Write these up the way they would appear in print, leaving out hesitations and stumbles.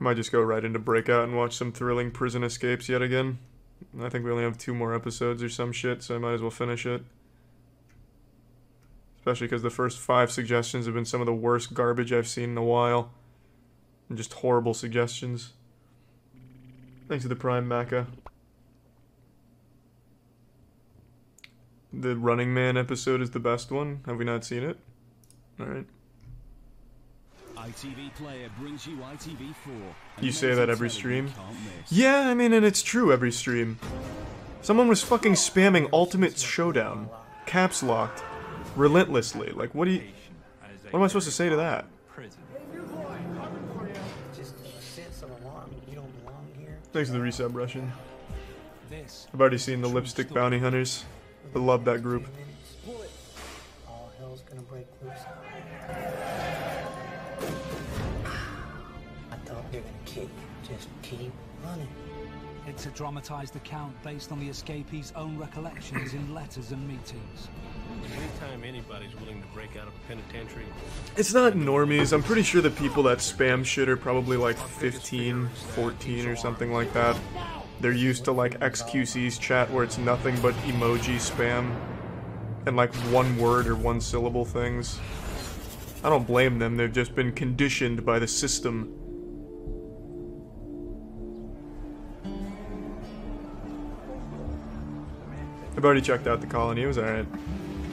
Might just go right into Breakout and watch some thrilling prison escapes yet again. I think we only have 2 more episodes or some shit, so I might as well finish it. Especially because the first 5 suggestions have been some of the worst garbage I've seen in a while. And just horrible suggestions. Thanks to the Prime Maka. The Running Man episode is the best one. Have we not seen it? Alright. ITV Player brings you ITV4. You say that every stream? Yeah, I mean, and it's true every stream. Someone was fucking spamming Ultimate Showdown. Caps locked. Relentlessly. Like, what am I supposed to say to that? Thanks for the resub, Russian. I've already seen the Lipstick Bounty Hunters. I love that group. All hell's gonna break loose. I thought you were gonna kick. Just keep running. It's a dramatized account based on the escapee's own recollections in letters and meetings. Anytime anybody's willing to break out of a penitentiary. It's not normies. I'm pretty sure the people that spam shit are probably like 15, 14 or something like that. They're used to like XQC's chat where it's nothing but emoji spam and like 1 word or 1 syllable things. I don't blame them. They've just been conditioned by the system. I've already checked out the colony. It was alright.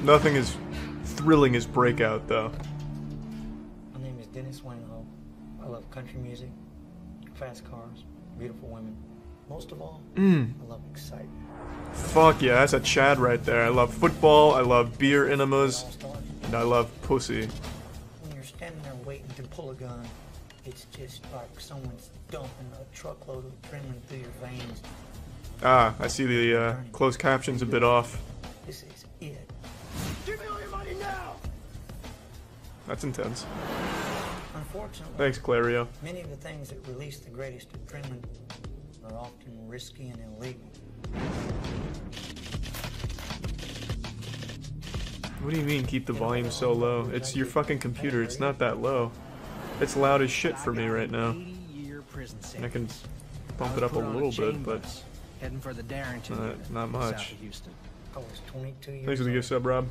Nothing as thrilling as Breakout, though. My name is Dennis Wangho. I love country music, fast cars, beautiful women. Most of all, I love excitement. Fuck yeah, that's a Chad right there. I love football, I love beer enemas, and I love pussy. When you're standing there waiting to pull a gun, it's just like someone's dumping a truckload of adrenaline through your veins. Ah, I see the closed captions a bit off. This is it. Give me all your money now! That's intense. Unfortunately, Thanks, Clario. many of the things that release the greatest adrenaline are often risky and illegal. What do you mean, keep the volume so low? It's your fucking computer, it's not that low. It's loud as shit for me right now. And I can bump it up a little bit, but not much. I was 22 years Thanks for the gift sub, Rob.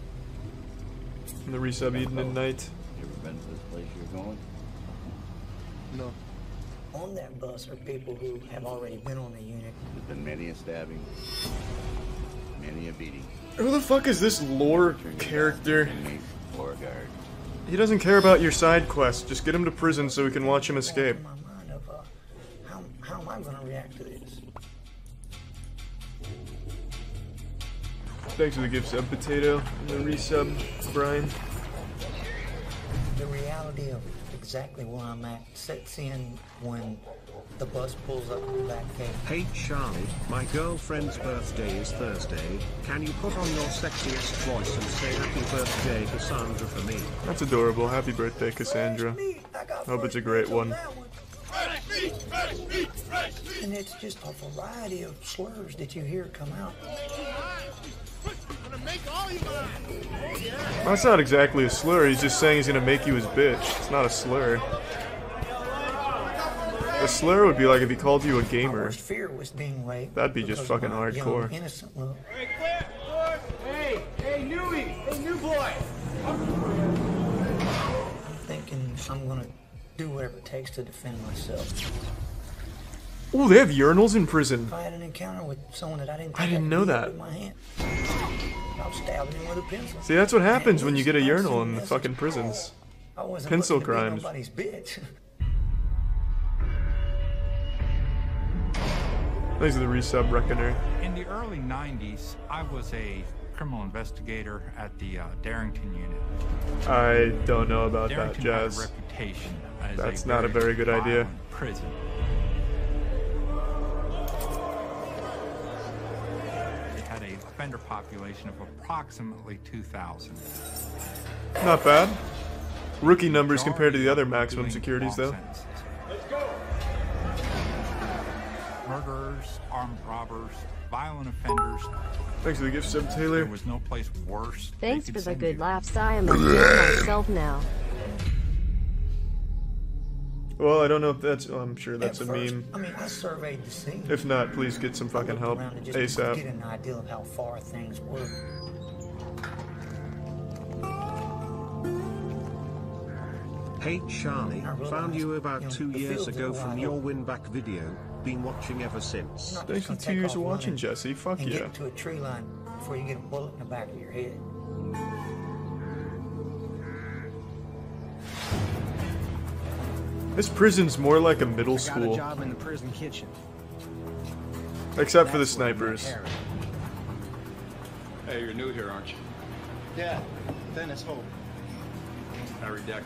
And the resub Eden and Night. You ever been to this place you're going? No. On that bus are people who have already been on the unit. There's been many a stabbing, many a beating. Who the fuck is this lore character? Inmate, floor guard. He doesn't care about your side quest. Just get him to prison so we can watch him escape. In my mind of, how am I going to react to this? Thanks for the gift sub, Potato. And the resub, Brian. The reality of exactly where I'm at sets in when the bus pulls up to the back gate. Hey Charlie, my girlfriend's birthday is Thursday. Can you put on your sexiest voice and say happy birthday Cassandra for me? That's adorable. Happy birthday, Cassandra. Hope it's a great one. And it's just a variety of slurs that you hear come out. That's not exactly a slur. He's just saying he's gonna make you his bitch. It's not a slur. A slur would be like if he called you a gamer. Worst fear was being raped. That'd be just fucking young, hardcore. Innocent look. Hey, Newey! Hey, new boy! I'm thinking I'm gonna do whatever it takes to defend myself. Oh, they have urinals in prison. If I had an encounter with someone that I didn't know that. with my hand, I'll stab him with a pencil. See, that's what happens when you get a urinal in the fucking prisons. I wasn't Pencil looking to be crimes. nobody's bitch. These are the resub Reckoner. In the early 90s, I was a criminal investigator at the Darrington unit. I don't know about Darrington that, Jazz. had a reputation as That's not a very good idea. violent prison. It had a offender population of approximately 2,000. Not bad. Rookie numbers compared to the other maximum securities, though. Murderers, armed robbers, violent offenders. Thanks for the gift sub, Taylor. There was no place worse. Thanks for the good laughs. I am a fan myself now. Well, I don't know if that's... Oh, I'm sure that's At a first, meme. I mean, I surveyed the scene. If not, please get some fucking Looked help around and just to ASAP. get an idea of how far things were. Hey Charlie, found you about 2 years ago from your win-back video. Been watching ever since. Thanks for 2 years of watching, Jesse. Fuck And yeah. get to a tree line before you get a bullet in the back of your head. This prison's more like a middle I got a school. job in the prison kitchen. Except for the That's where I met snipers. Harry. Hey, you're new here, aren't you? Yeah, Dennis Hope. Harry Decker.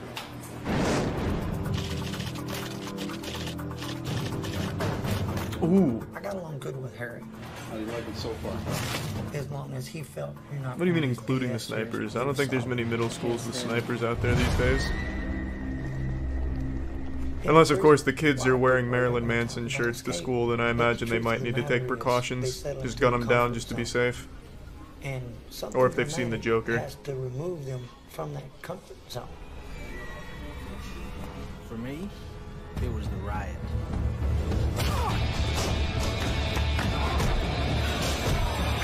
Ooh. I got along good with Harry, How do you like it so far? as long as he felt you're not. What do you mean playing including the BS or snipers? I don't think there's many middle schools with snipers out there these days. In Unless, of prison, course, the kids are while wearing people Marilyn don't Manson shirts to escape, school, then I but the imagine they truth might of the need to matter take is, precautions. they settle Just into gun a them down comfort just to be zone. safe. And something Or if they've seen the dramatic Joker. has to remove them from that comfort zone. For me, it was the riot.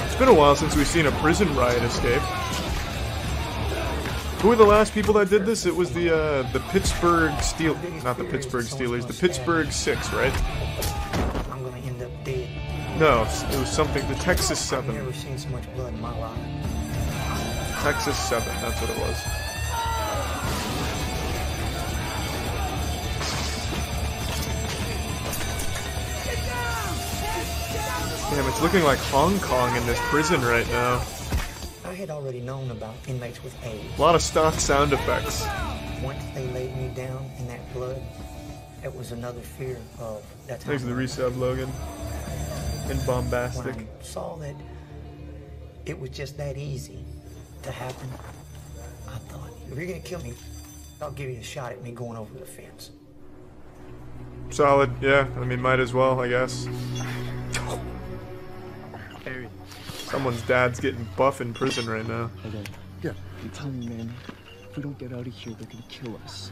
It's been a while since we've seen a prison riot escape. Who were the last people that did this? It was the Pittsburgh Steel, not the Pittsburgh Steelers, the Pittsburgh 6, right? I'm gonna end up dead. No, it was something, the Texas I've 7. never seen so much blood in my life. Texas 7, that's what it was. Damn, it's looking like Hong Kong in this prison right now. I had already known about inmates with AIDS. A lot of stock sound effects. Once they laid me down in that blood, it was another fear of that's how Thanks for the resub, Logan. And bombastic. when I saw that it was just that easy to happen, I thought, if you're gonna kill me, I'll give you a shot at me going over the fence. Solid, yeah. I mean, might as well, I guess. Harry. Someone's dad's getting buff in prison right now. Yeah, I'm telling you, man, if we don't get out of here, they're gonna kill us.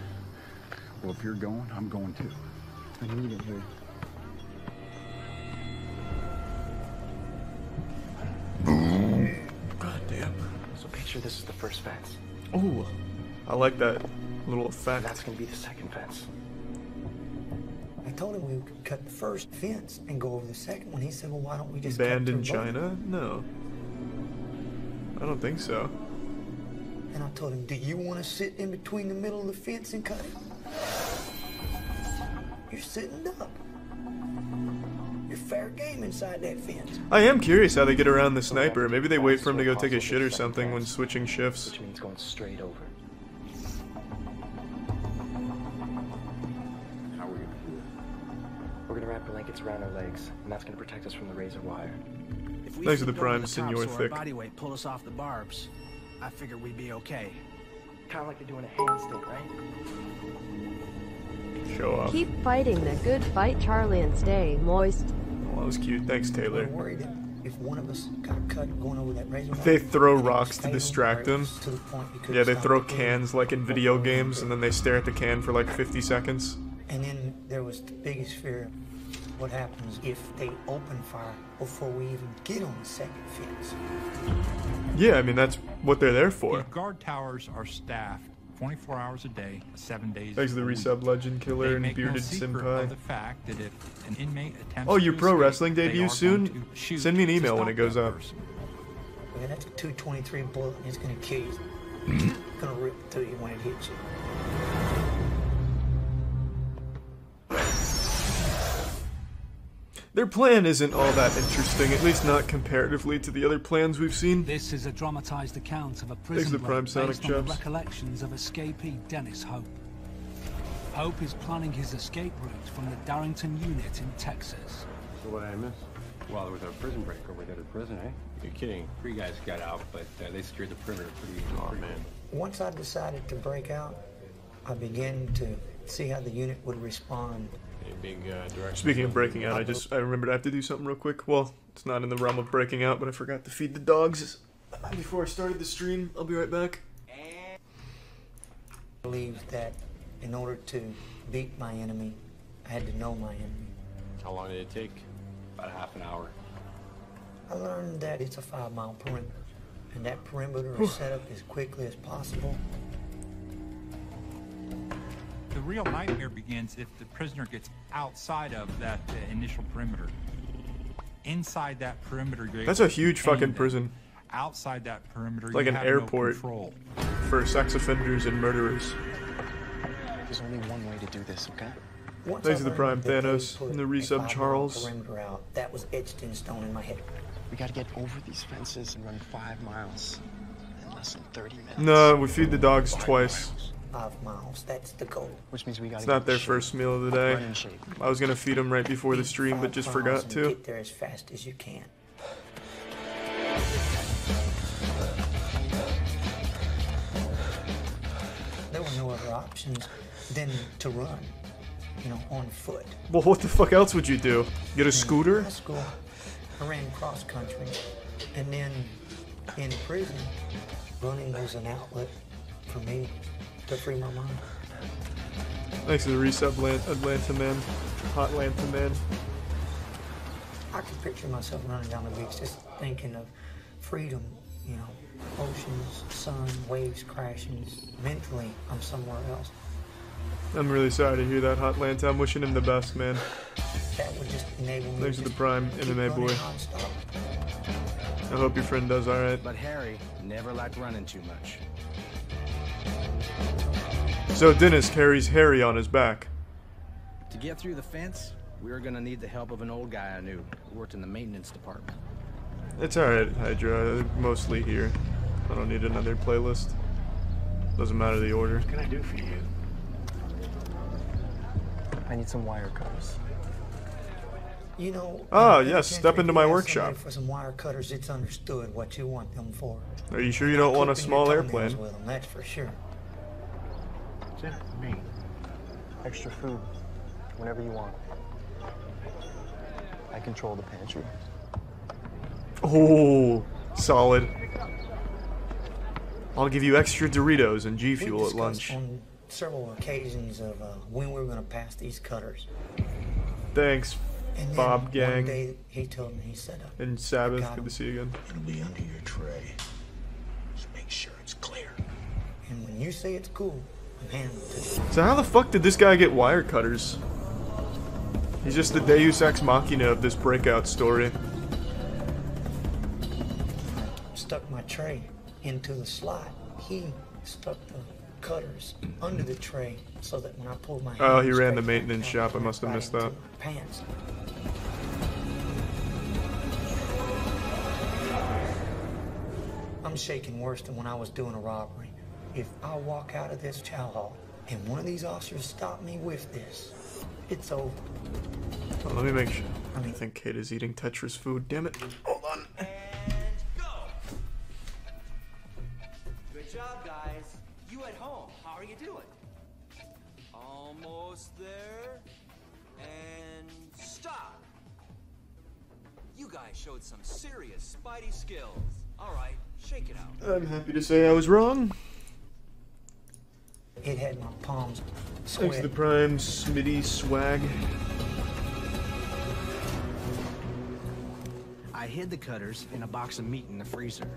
Well, if you're going, I'm going too. I need it, Harry. God damn. So picture this is the first fence. Ooh, I like that little And effect. that's gonna be the second fence. I told him we could cut the first fence and go over the second one. He said, well, why don't we just Banned cut in through both? China? No. I don't think so. And I told him, do you want to sit in between the middle of the fence and cut it? You're sitting up. You're fair game inside that fence. I am curious how they get around the sniper. Maybe they wait for him to go take a shit or something when switching shifts. Which means going straight over. How are we gonna do it? We're gonna wrap blankets around our legs, and that's gonna protect us from the razor wire. If we Thanks for the flipped over prime, the Senor top so our Thick. body weight pulled us off the barbs, I figured we'd be okay. Kind of like they're doing a handstand, right? Show off. Keep fighting the good fight, Charlie, and stay moist. Oh, that was cute. Thanks, We're Taylor. worried that if one of us got cut going over that razor wire, They throw and it rocks to stayed distract over them. to the point you couldn't Yeah, they stop throw it. cans like in video games, and then they stare at the can for like 50 seconds. And then there was the biggest fear. What happens if they open fire before we even get on the second fence? Yeah, I mean, that's what they're there for. These guard towers are staffed 24 hours a day, 7 days Thanks to the a week. resub Legend Killer They and make no Bearded secret Senpai. of the fact that if an inmate attempts Oh, your to pro escape, wrestling they debut are soon? going to shoot Send me an to email when stop it goes that up. person. Okay, that's a 223 bullet, and it's gonna kill you. It's gonna rip through you when it hits you. Their plan isn't all that interesting, at least not comparatively to the other plans we've seen. This is a dramatized account of a Thanks prison to the Prime break Sonic based on the Chaps. recollections of escapee Dennis Hope. Hope is planning his escape route from the Darrington unit in Texas. So what did I miss? Well, there was a prison break over there at prison, eh? You're kidding. 3 guys got out, but they secured the perimeter pretty easily. Oh, man. Once I decided to break out, I began to see how the unit would respond. Any big direction? Speaking of breaking out, I remembered I have to do something real quick. Well, it's not in the realm of breaking out, but I forgot to feed the dogs before I started the stream. I'll be right back. I believe that in order to beat my enemy, I had to know my enemy. How long did it take? About half an hour. I learned that it's a 5-mile perimeter, and that perimeter is set up as quickly as possible. The real nightmare begins if the prisoner gets outside of that initial perimeter. Inside that perimeter, that's a huge fucking prison. Outside that perimeter, it's like you an have airport no control. for sex offenders and murderers. There's only one way to do this, okay? Thanks to the Prime Thanos and the resub Charles. Perimeter out, that was etched in stone in my head. We gotta get over these fences and run 5 miles in less than 30 minutes. No, we feed the dogs twice. 5 miles, that's the goal. Which means we gotta it's not their first meal of the day. I was gonna feed them right before the stream, but just forgot to. Get there as fast as you can. There were no other options than to run, you know, on foot. Well, what the fuck else would you do? Get a scooter? In high school, I ran cross country, and then in prison, running was an outlet for me to free my mind. Thanks to the resub Atlanta man, hot Atlanta man. I can picture myself running down the beach just thinking of freedom, you know, oceans, sun, waves crashing. Mentally, I'm somewhere else. I'm really sorry to hear that, hot Atlanta. I'm wishing him the best, man. That would just enable me Thanks to the Prime MMA boy. I hope your friend does alright. But Harry never liked running too much. So Dennis carries Harry on his back. To get through the fence, we were gonna need the help of an old guy I knew who worked in the maintenance department. It's alright, Hydra. They're mostly here. I don't need another playlist. Doesn't matter the order. What can I do for you? I need some wire cutters. You know. Oh yes, step into my workshop. For some wire cutters, it's understood what you want them for. Are you sure you don't want a small airplane? With them, that's for sure. Yeah, me. Extra food, whenever you want. I control the pantry. Oh, solid. I'll give you extra Doritos and G Fuel at lunch. On several occasions of when we were going to pass these cutters. Thanks, and Bob then Gang. One day he told me, he said, and Sabbath, good to see you again. It'll be under your tray. Just make sure it's clear. And when you say it's cool, I'm handing it to you. So how the fuck did this guy get wire cutters? He's just the Deus Ex Machina of this Breakout story. Stuck my tray into the slot. He stuck the cutters under the tray so that when I pulled my Oh, he ran the maintenance shop. I must have missed that. Pants. I'm shaking worse than when I was doing a robbery. If I walk out of this chow hall and one of these officers stop me with this, it's over. Oh, let me make sure. I think Kate is eating Tetris food. Damn it. Hold on. Good job, guys. You at home, how are you doing? Almost there. And stop. You guys showed some serious spidey skills. All right, shake it out. I'm happy to say I was wrong. It had my palms sweat. Thanks to the Prime Smitty swag. I hid the cutters in a box of meat in the freezer.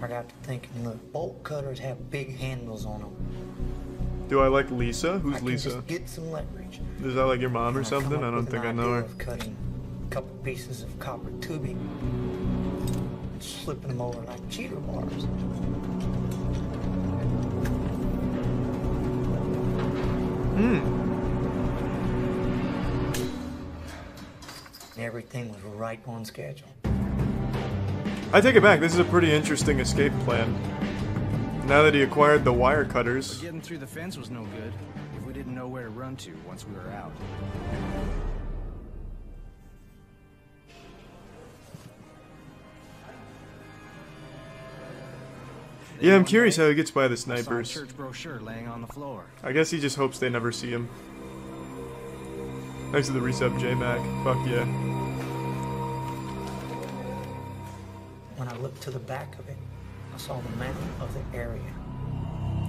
I got to thinking, look, bolt cutters have big handles on them. Do I like Lisa? Who's I can Lisa? Just get some leverage. Is that like your mom or something? I don't think I know her. Of cutting a couple pieces of copper tubing, and slipping them over like cheater bars. Everything was right on schedule. I take it back. This is a pretty interesting escape plan. Now that he acquired the wire cutters. But getting through the fence was no good if we didn't know where to run to once we were out. Yeah, I'm curious how he gets by the snipers. I saw a church brochure laying on the floor. I guess he just hopes they never see him. Thanks to the resub, J-Mac. Fuck yeah. When I looked to the back of it, I saw the map of the area.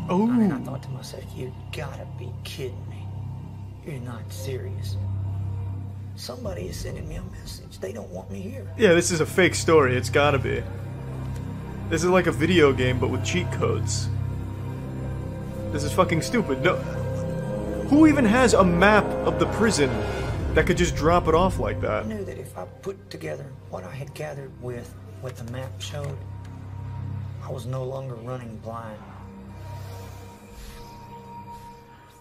Oh. And I thought to myself, you gotta be kidding me. You're not serious. Somebody is sending me a message. They don't want me here. Yeah, this is a fake story. It's gotta be. This is like a video game, but with cheat codes. This is fucking stupid. No. Who even has a map of the prison that could just drop it off like that? I knew that if I put together what I had gathered with what the map showed, I was no longer running blind.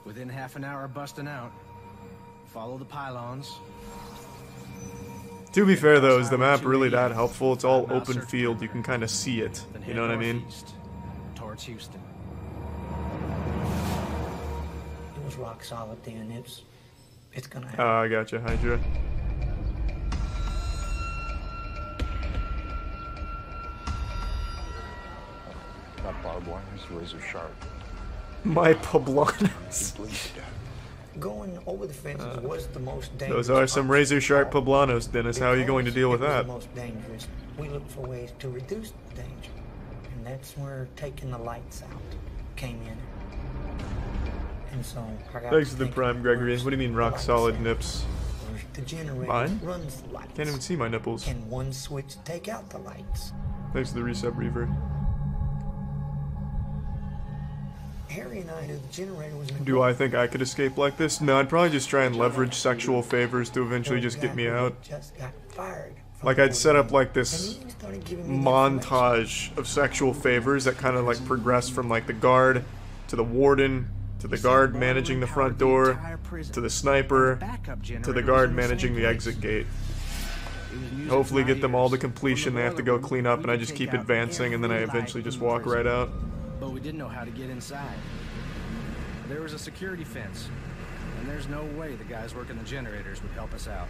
Within half an hour of busting out, follow the pylons. To be fair though, is the map really that helpful? It's all open field, you can kind of see it. You know what I mean? Towards Houston. It was rock solid then. It's gonna happen. I gotcha, Hydra. That barbed wire is razor sharp. My poblanos. Going over the fences was the most dangerous. Those are some razor sharp poblanos, Dennis. How are you going to deal with that? The most dangerous. We looked for ways to reduce the danger, and that's where taking the lights out came in. And so I got Thanks to the Prime, Gregory. What do you mean rock solid nips? The generator Mine? runs the lights. Can't even see my nipples. And one switch take out the lights. Thanks to the resub reaver. Harry and I knew the generator was. Do I think I could escape like this? No, I'd probably just try and leverage sexual favors to eventually just get me out. Just got fired. Like I'd set up like this montage of sexual favors that kind of like progress from like the guard to the warden to the guard managing the front door to the sniper to the guard managing the exit gate. Hopefully get them all to completion. They have to go clean up and I just keep advancing and then I eventually just walk right out. But we didn't know how to get inside. There was a security fence, and there's no way the guys working the generators would help us out.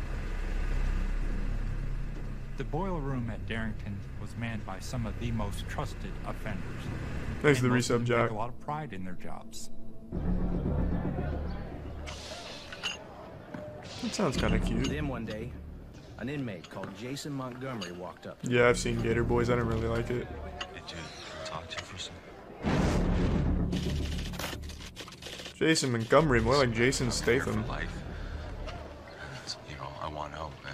The boiler room at Darrington was manned by some of the most trusted offenders. Thanks to the most of resub, them Jack. take a lot of pride in their jobs. That sounds kind of cute. Then one day, an inmate called Jason Montgomery walked up. Yeah, I've seen Gator Boys. I don't really like it. Did you talk to you for some? Jason Montgomery, more like Jason Statham. You know, I want out, man.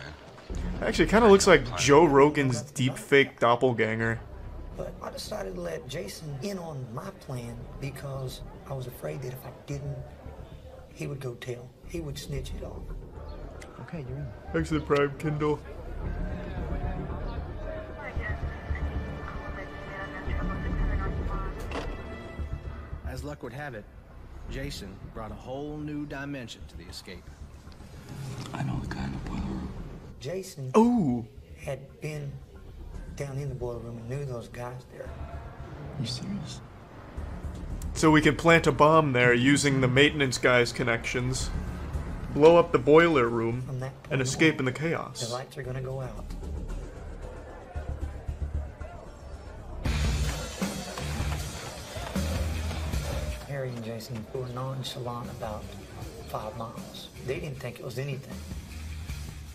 Actually, kind of looks like Joe Rogan's deepfake doppelganger. But I decided to let Jason in on my plan because I was afraid that if I didn't, he would go tell. He would snitch it off. Okay, you're in. Thanks to the Prime Kindle. As luck would have it, Jason brought a whole new dimension to the escape. I know the guy in the boiler room. Jason had been down in the boiler room and knew those guys there. You serious? So we can plant a bomb there using the maintenance guy's connections, blow up the boiler room, and escape in the The chaos. lights are gonna go out. Harry and Jason were nonchalant about 5 miles. They didn't think it was anything.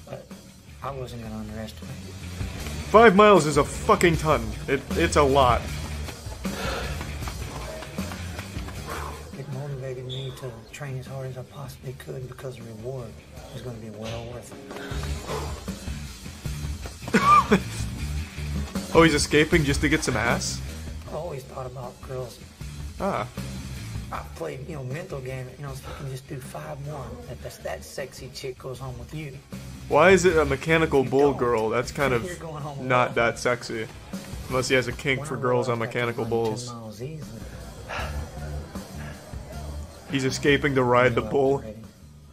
But I wasn't gonna underestimate it. 5 miles is a fucking ton. It's a lot. It motivated me to train as hard as I possibly could because the reward was going to be well worth it. Oh, he's escaping just to get some ass? I always thought about girls. Ah. I played, mental game. If I can just do 5 more, that sexy chick goes home with you. Why is it a mechanical bull girl? That's kind of not that sexy. Unless he has a kink for girls on mechanical bulls. He's escaping to ride the bull.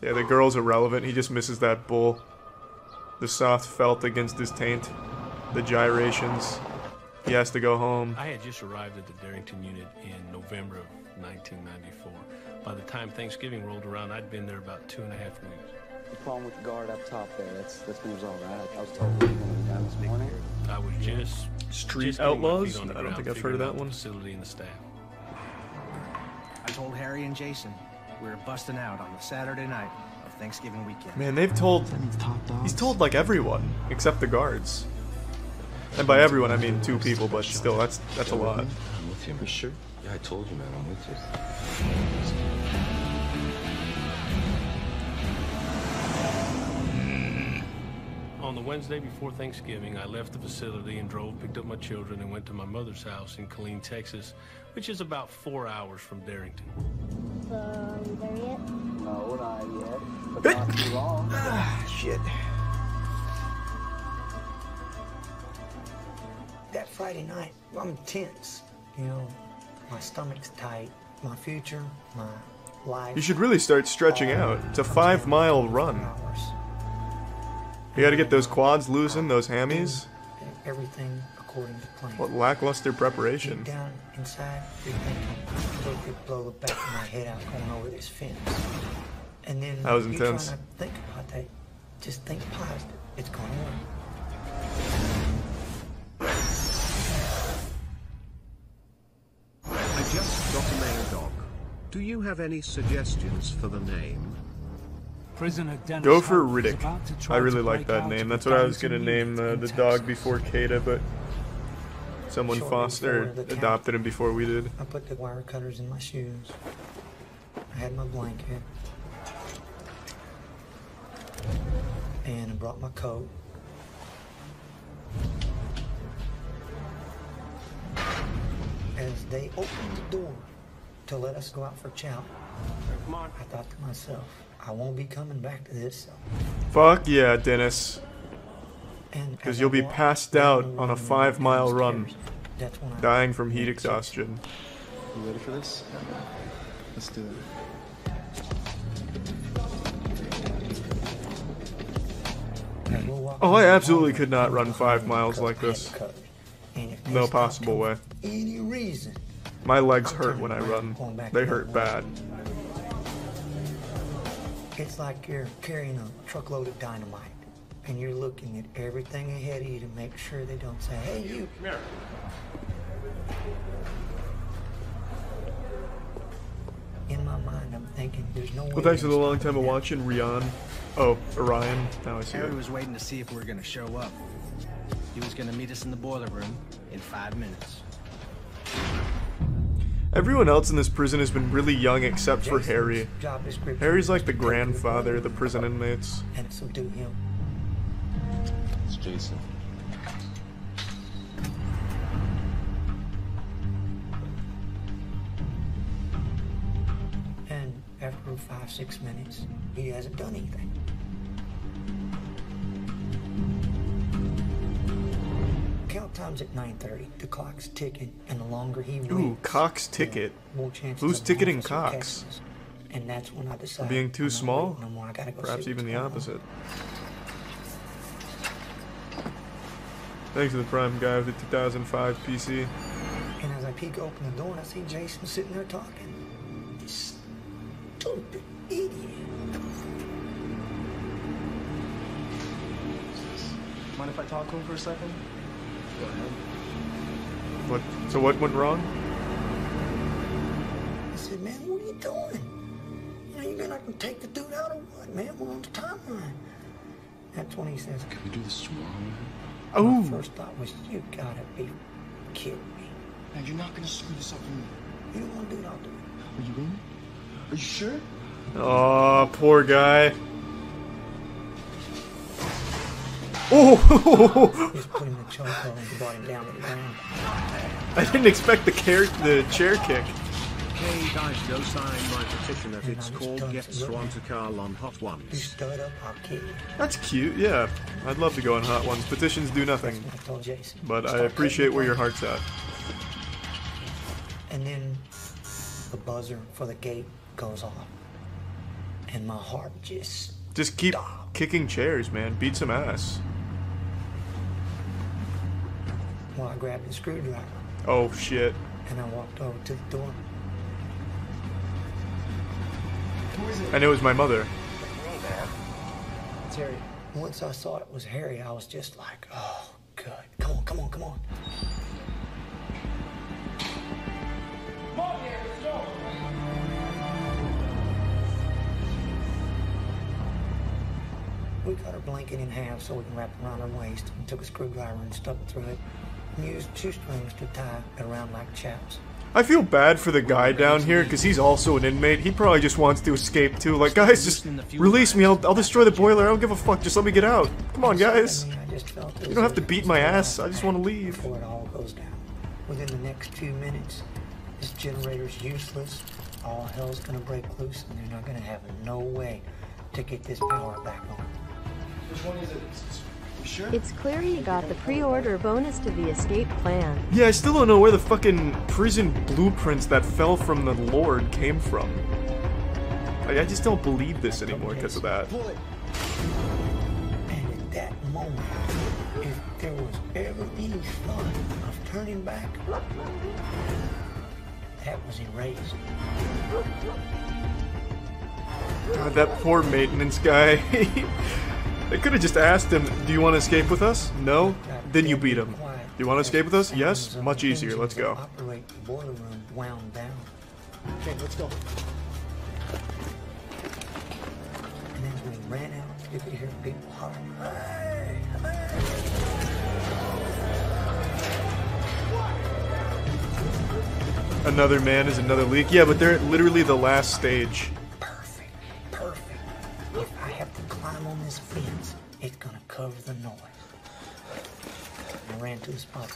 Yeah, the girl's irrelevant. He just misses that bull. The soft felt against his taint. The gyrations. He has to go home. I had just arrived at the Darrington unit in November of 1994. By the time Thanksgiving rolled around, I'd been there about 2.5 weeks. The problem with the guard up top there, that's been resolved, right? I was told when we got down this morning. I was just Street getting my Outlaws? feet on the I don't ground, think I've heard of figuring that out one. The facility and the staff. I told Harry and Jason we were busting out on the Saturday night of Thanksgiving weekend. Man, they've told... He's told like everyone, except the guards. And by everyone, I mean 2 people, but still, that's a lot. I'm with you, man. You sure? Yeah, I told you, man. I'm with you. On the Wednesday before Thanksgiving, I left the facility and picked up my children, and went to my mother's house in Killeen, Texas, which is about 4 hours from Darrington. So, we there yet? No, we're not yet. But not too long. Shit. That Friday night, I'm tense. You know, my stomach's tight. My future, my life. You should really start stretching out. It's a 5-mile run. You gotta get those quads loosened, those hammies. Everything according to plan. What lackluster preparation. Deep down inside, you're thinking, they could blow the back of my head out going over this fence. And then that was you're intense. trying to think about that. Just think positive. It's gonna work. I just got a mail dog. Do you have any suggestions for the name? Prisoner Dennis Go for Hope is Riddick. about to try I really to like break that out name. of That's the what I was gonna Darrington name unit in the Texas. dog before Kata, but someone fostered, adopted him before we did. I put the wire cutters in my shoes. I had my blanket. And I brought my coat. As they opened the door to let us go out for chow, I thought to myself, I won't be coming back to this cell. Fuck yeah, Dennis. Because you'll be passed out on a 5-mile run, dying from heat exhaustion. You ready for this? Let's do it. Oh, I absolutely could not run 5 miles like this. No possible way. Any reason. My legs hurt when I run. They hurt bad. It's like you're carrying a truckload of dynamite, and you're looking at everything ahead of you to make sure they don't say, hey, you. Come here. In my mind, I'm thinking, there's no way. Well, thanks for the long time of watching, Rian. Oh, Orion. Now I see Harry it. was waiting to see if we were going to show up. He was going to meet us in the boiler room in 5 minutes. Everyone else in this prison has been really young except for Harry. Harry's like the grandfather of the prison inmates. And so do him. It's Jason. And after 5-6 minutes, he hasn't done anything. Count time's at 9:30. The clock's ticking, and the longer he waits, Ooh, Cox ticket. more chances Who's of ticketing officer Cox? cases. And that's when I decided Being too I'm not small? waiting no more. I gotta go Perhaps see even what's the going on. opposite. Thanks to the Prime guy of the 2005 PC. And as I peek open the door, and I see Jason sitting there talking. This stupid idiot. Mind if I talk to him for a second? Go ahead. What? So what went wrong? I said, man, what are you doing? You know, you're gonna take the dude out or what, man? We're on the timeline. That's when he says, Can we do this tomorrow? Oh. My first thought was, you gotta be kidding me. Man, you're not gonna screw this up for me. You don't wanna do it, I'll do it. Are you in? Are you sure? Oh, poor guy. Oh! Just put him in the chokehold and brought him down to the ground. I didn't expect the chair kick. Okay, guys, go sign my petition that it's called Get Swan to Carl on Hot You Ones. stood up, I'll kill you. That's cute, yeah. I'd love to go on Hot Ones. Petitions do nothing. I told Jason. But I Start appreciate cutting where the your plane. heart's at. And then the buzzer for the gate goes off. And my heart just keep kicking chairs, man. Beat some ass. Well, I grabbed the screwdriver. Oh, shit. And I walked over to the door. Who is it? And it was my mother. It's Harry. Once I saw it was Harry, I was just like, oh, good. Come on, come on, come on. We cut her blanket in half so we can wrap it around her waist and took a screwdriver and stuck it through it. and used shoestrings to tie around like chaps. I feel bad for the guy down here because he's also an inmate. He probably just wants to escape too. Like, guys, just release me. I'll destroy the boiler. I don't give a fuck. Just let me get out. Come on, guys. You don't have to beat my ass. I just want to leave. Before it all goes down. Within the next 2 minutes, this generator's useless. All hell's gonna break loose, and they're not gonna have no way to get this power back on. Which one is it? You sure? It's clear he got the pre-order bonus to the escape plan. Yeah, I still don't know where the fucking prison blueprints that fell from the Lord came from. I just don't believe this anymore because of that. And at that moment, if there was ever any thought of turning back, that was erased. God, that poor maintenance guy. They could have just asked him, do you want to escape with us? No? Then you beat him. Do you want to escape with us? Yes? Much easier. Let's go. Operate the boiler room wound down. Okay, let's go. And as we ran out, you could hear people hollering, "Hey! Hey!" Another man is another leak. Yeah, but they're at literally the last stage. Perfect. If I have to climb on this fence, it's gonna cover the noise. I ran to the spot.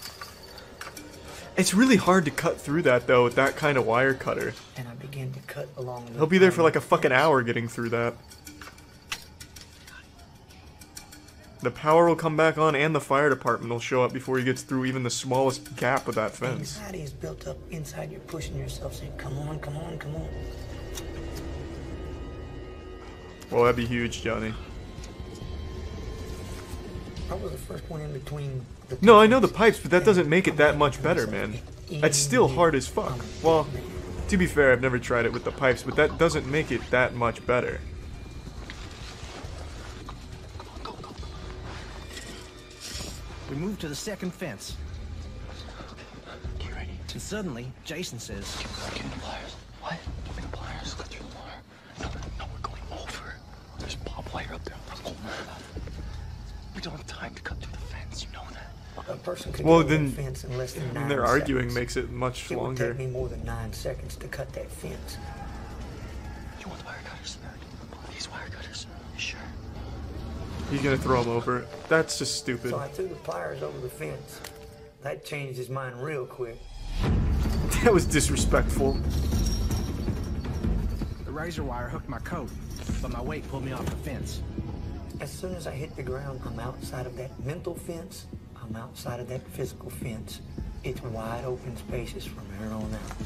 It's really hard to cut through that, though, with that kind of wire cutter. And I began to cut along the He'll be there for like a fucking hour getting through that. The power will come back on and the fire department will show up before he gets through even the smallest gap of that fence. Anxiety is built up inside. You're pushing yourself, saying, come on, come on, come on. Well, that'd be huge, Johnny. I was the first one in between the No, I know the pipes, but that doesn't make it that much better, man. It's still hard as fuck. Well, to be fair, I've never tried it with the pipes, but that doesn't make it that much better. We moved to the second fence. Get ready. And suddenly, Jason says... Give me the pliers. What? Give me the pliers. Cut through the wire. No, we're going over. There's barbed wire up there. We don't have time to cut through the fence. You know that. A person could Well, get then, the fence in less than 9 they're seconds. arguing makes it much It would longer. take me more than 9 seconds to cut that fence. You want the wire cutters? These wire cutters. You sure? He's gonna throw him over. That's just stupid. So I threw the pliers over the fence. That changed his mind real quick. That was disrespectful. The razor wire hooked my coat, but my weight pulled me off the fence. As soon as I hit the ground, I'm outside of that mental fence. I'm outside of that physical fence. It's wide open spaces from here on out.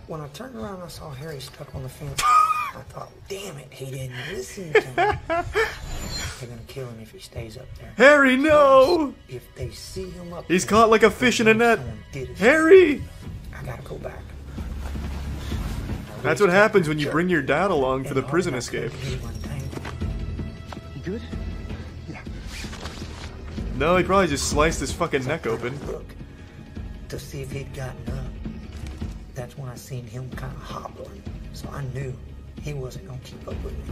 When I turned around, I saw Harry stuck on the fence. I thought, damn it, he didn't listen to me. They're gonna kill him if he stays up there. Harry, no! If they see him up He's there, caught like a fish in a net. someone did it. Harry! I gotta go back. That's what happens when you bring your dad along for the prison escape. You good? Yeah. No, he probably just sliced his fucking neck open. Look to see if he'd gotten up. That's when I seen him kind of hobbling, so I knew he wasn't gonna keep up with me.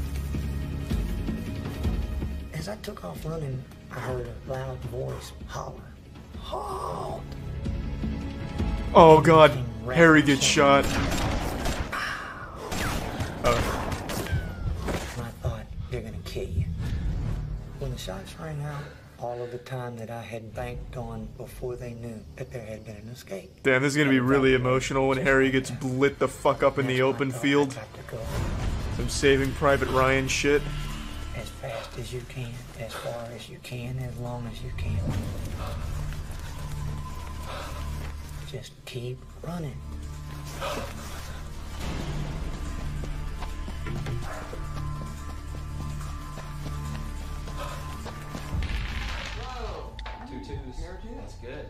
As I took off running, I heard a loud voice holler, "Halt!" Oh god, Harry gets shot. And I thought, they're gonna kill you. When the shots rang out, all of the time that I had banked on before they knew that there had been an escape. Damn, this is gonna be really emotional when Harry gets lit the fuck up in the open field. Some Saving Private Ryan shit. As fast as you can, as far as you can, as long as you can. Just keep running. That's good.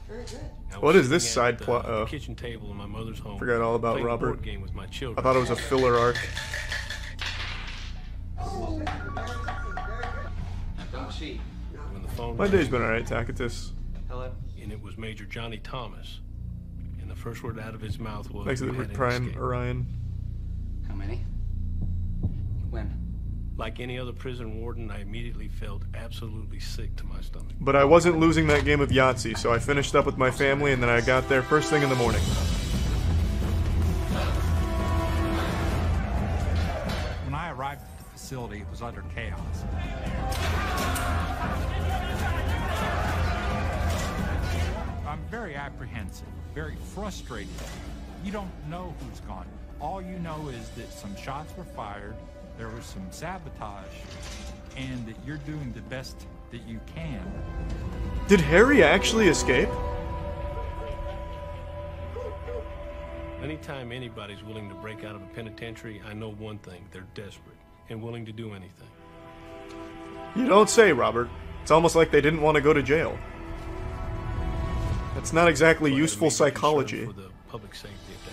Very good. What is this side plot? Oh, kitchen table in my mother's home. Forgot all about Playing a Robert. board game with my children. I thought it was a filler arc. Don't cheat. When the phone My day's been alright, Tacitus. Hello? And it was Major Johnny Thomas. And the first word out of his mouth was, Thanks to "We the had an Prime escape." Orion. How many? When? Like any other prison warden, I immediately felt absolutely sick to my stomach. But I wasn't losing that game of Yahtzee, so I finished up with my family and then I got there first thing in the morning. When I arrived at the facility, it was utter chaos. I'm very apprehensive, very frustrated. You don't know who's gone. All you know is that some shots were fired, there was some sabotage, and that you're doing the best that you can. Did Harry actually escape? Anytime anybody's willing to break out of a penitentiary, I know one thing: they're desperate and willing to do anything. You don't say, Robert. It's almost like they didn't want to go to jail. That's not exactly useful psychology. For the public safety of that.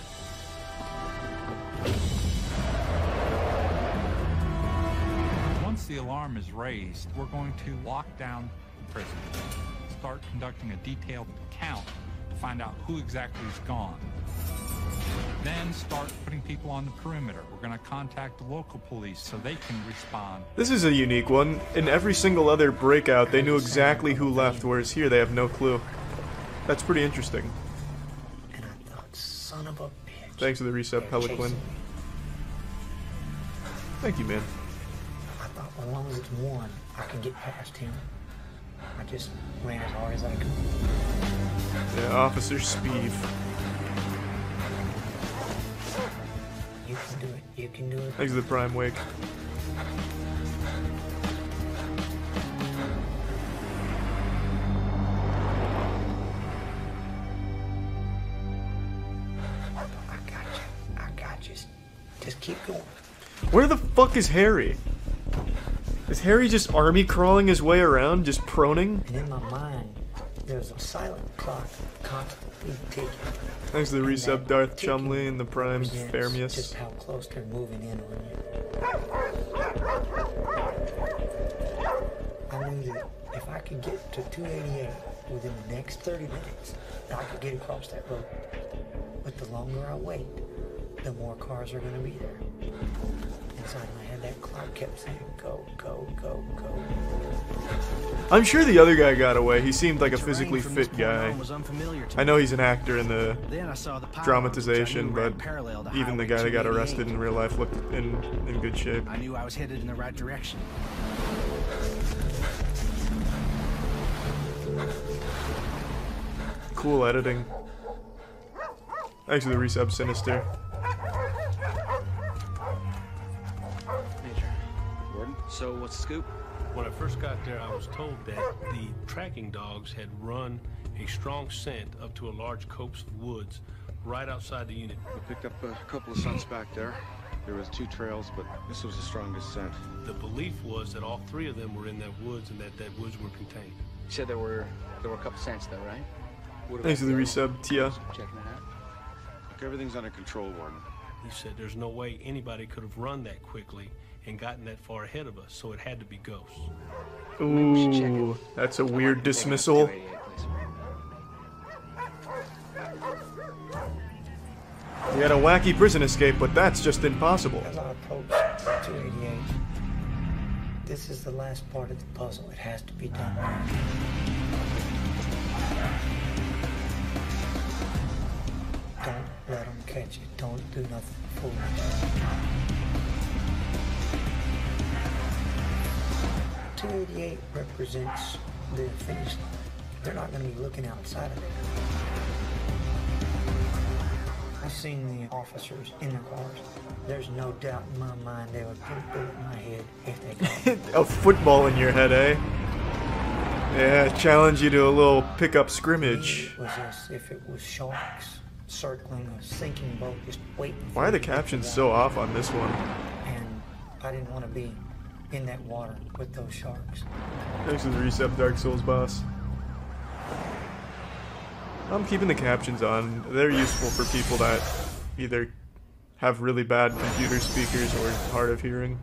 Once the alarm is raised, we're going to lock down the prison. Start conducting a detailed count to find out who exactly is gone. Then start putting people on the perimeter. We're going to contact the local police so they can respond. This is a unique one. In every single other Breakout, they knew exactly who left, whereas here they have no clue. That's pretty interesting. And I thought, son of a bitch. Thanks for the reset, Peliquin. Thank you, man. I thought as long as it's one, I can get past him. I just ran as hard as I could. Yeah, Officer Speeve. You can do it. You can do it. Thanks for the Prime Wake. I got you. Just keep going. Where the fuck is Harry? Is Harry just army crawling his way around, just proning? And in my mind, there's a silent clock constantly ticking. Thanks to the resub Darth Chumley and the Prime Fermius. Just how close they're moving in on you. I knew that if I could get to 288 within the next 30 minutes, I could get across that road. But the longer I wait, the more cars are going to be there. Inside my head, that clock kept saying, go, go, go, go. I'm sure the other guy got away. He seemed like a physically fit guy. I know he's an actor in the dramatization, but even the guy that got arrested in real life looked in good shape. I knew I was headed in the right direction. Cool editing. Thanks for the resub, Sinister. So what's the scoop? When I first got there, I was told that the tracking dogs had run a strong scent up to a large copse of woods right outside the unit. We picked up a couple of scents back there. There was 2 trails, but this was the strongest scent. The belief was that all 3 of them were in that woods and that woods were contained. You said there were a couple scents though, right? Thanks for the resub, Tia. Checking it out. Look, everything's under control, Warden. He said there's no way anybody could have run that quickly and gotten that far ahead of us, so it had to be ghosts. Ooh, that's a weird dismissal. We had a wacky prison escape, but that's just impossible. As I approach 288, this is the last part of the puzzle. It has to be done now. Don't let them catch you. Don't do nothing foolish. 288 represents the finish line. They're not going to be looking outside of it. I've seen the officers in their cars. There's no doubt in my mind they would put a bullet in my head if they got A football in your head, eh? Yeah, challenge you to a little pickup scrimmage. It was as if it was sharks circling a sinking boat, just waiting. Why are the captions so off on this one? And I didn't want to be in that water with those sharks. Thanks for the reset, Dark Souls boss. I'm keeping the captions on. They're useful for people that either have really bad computer speakers or hard of hearing.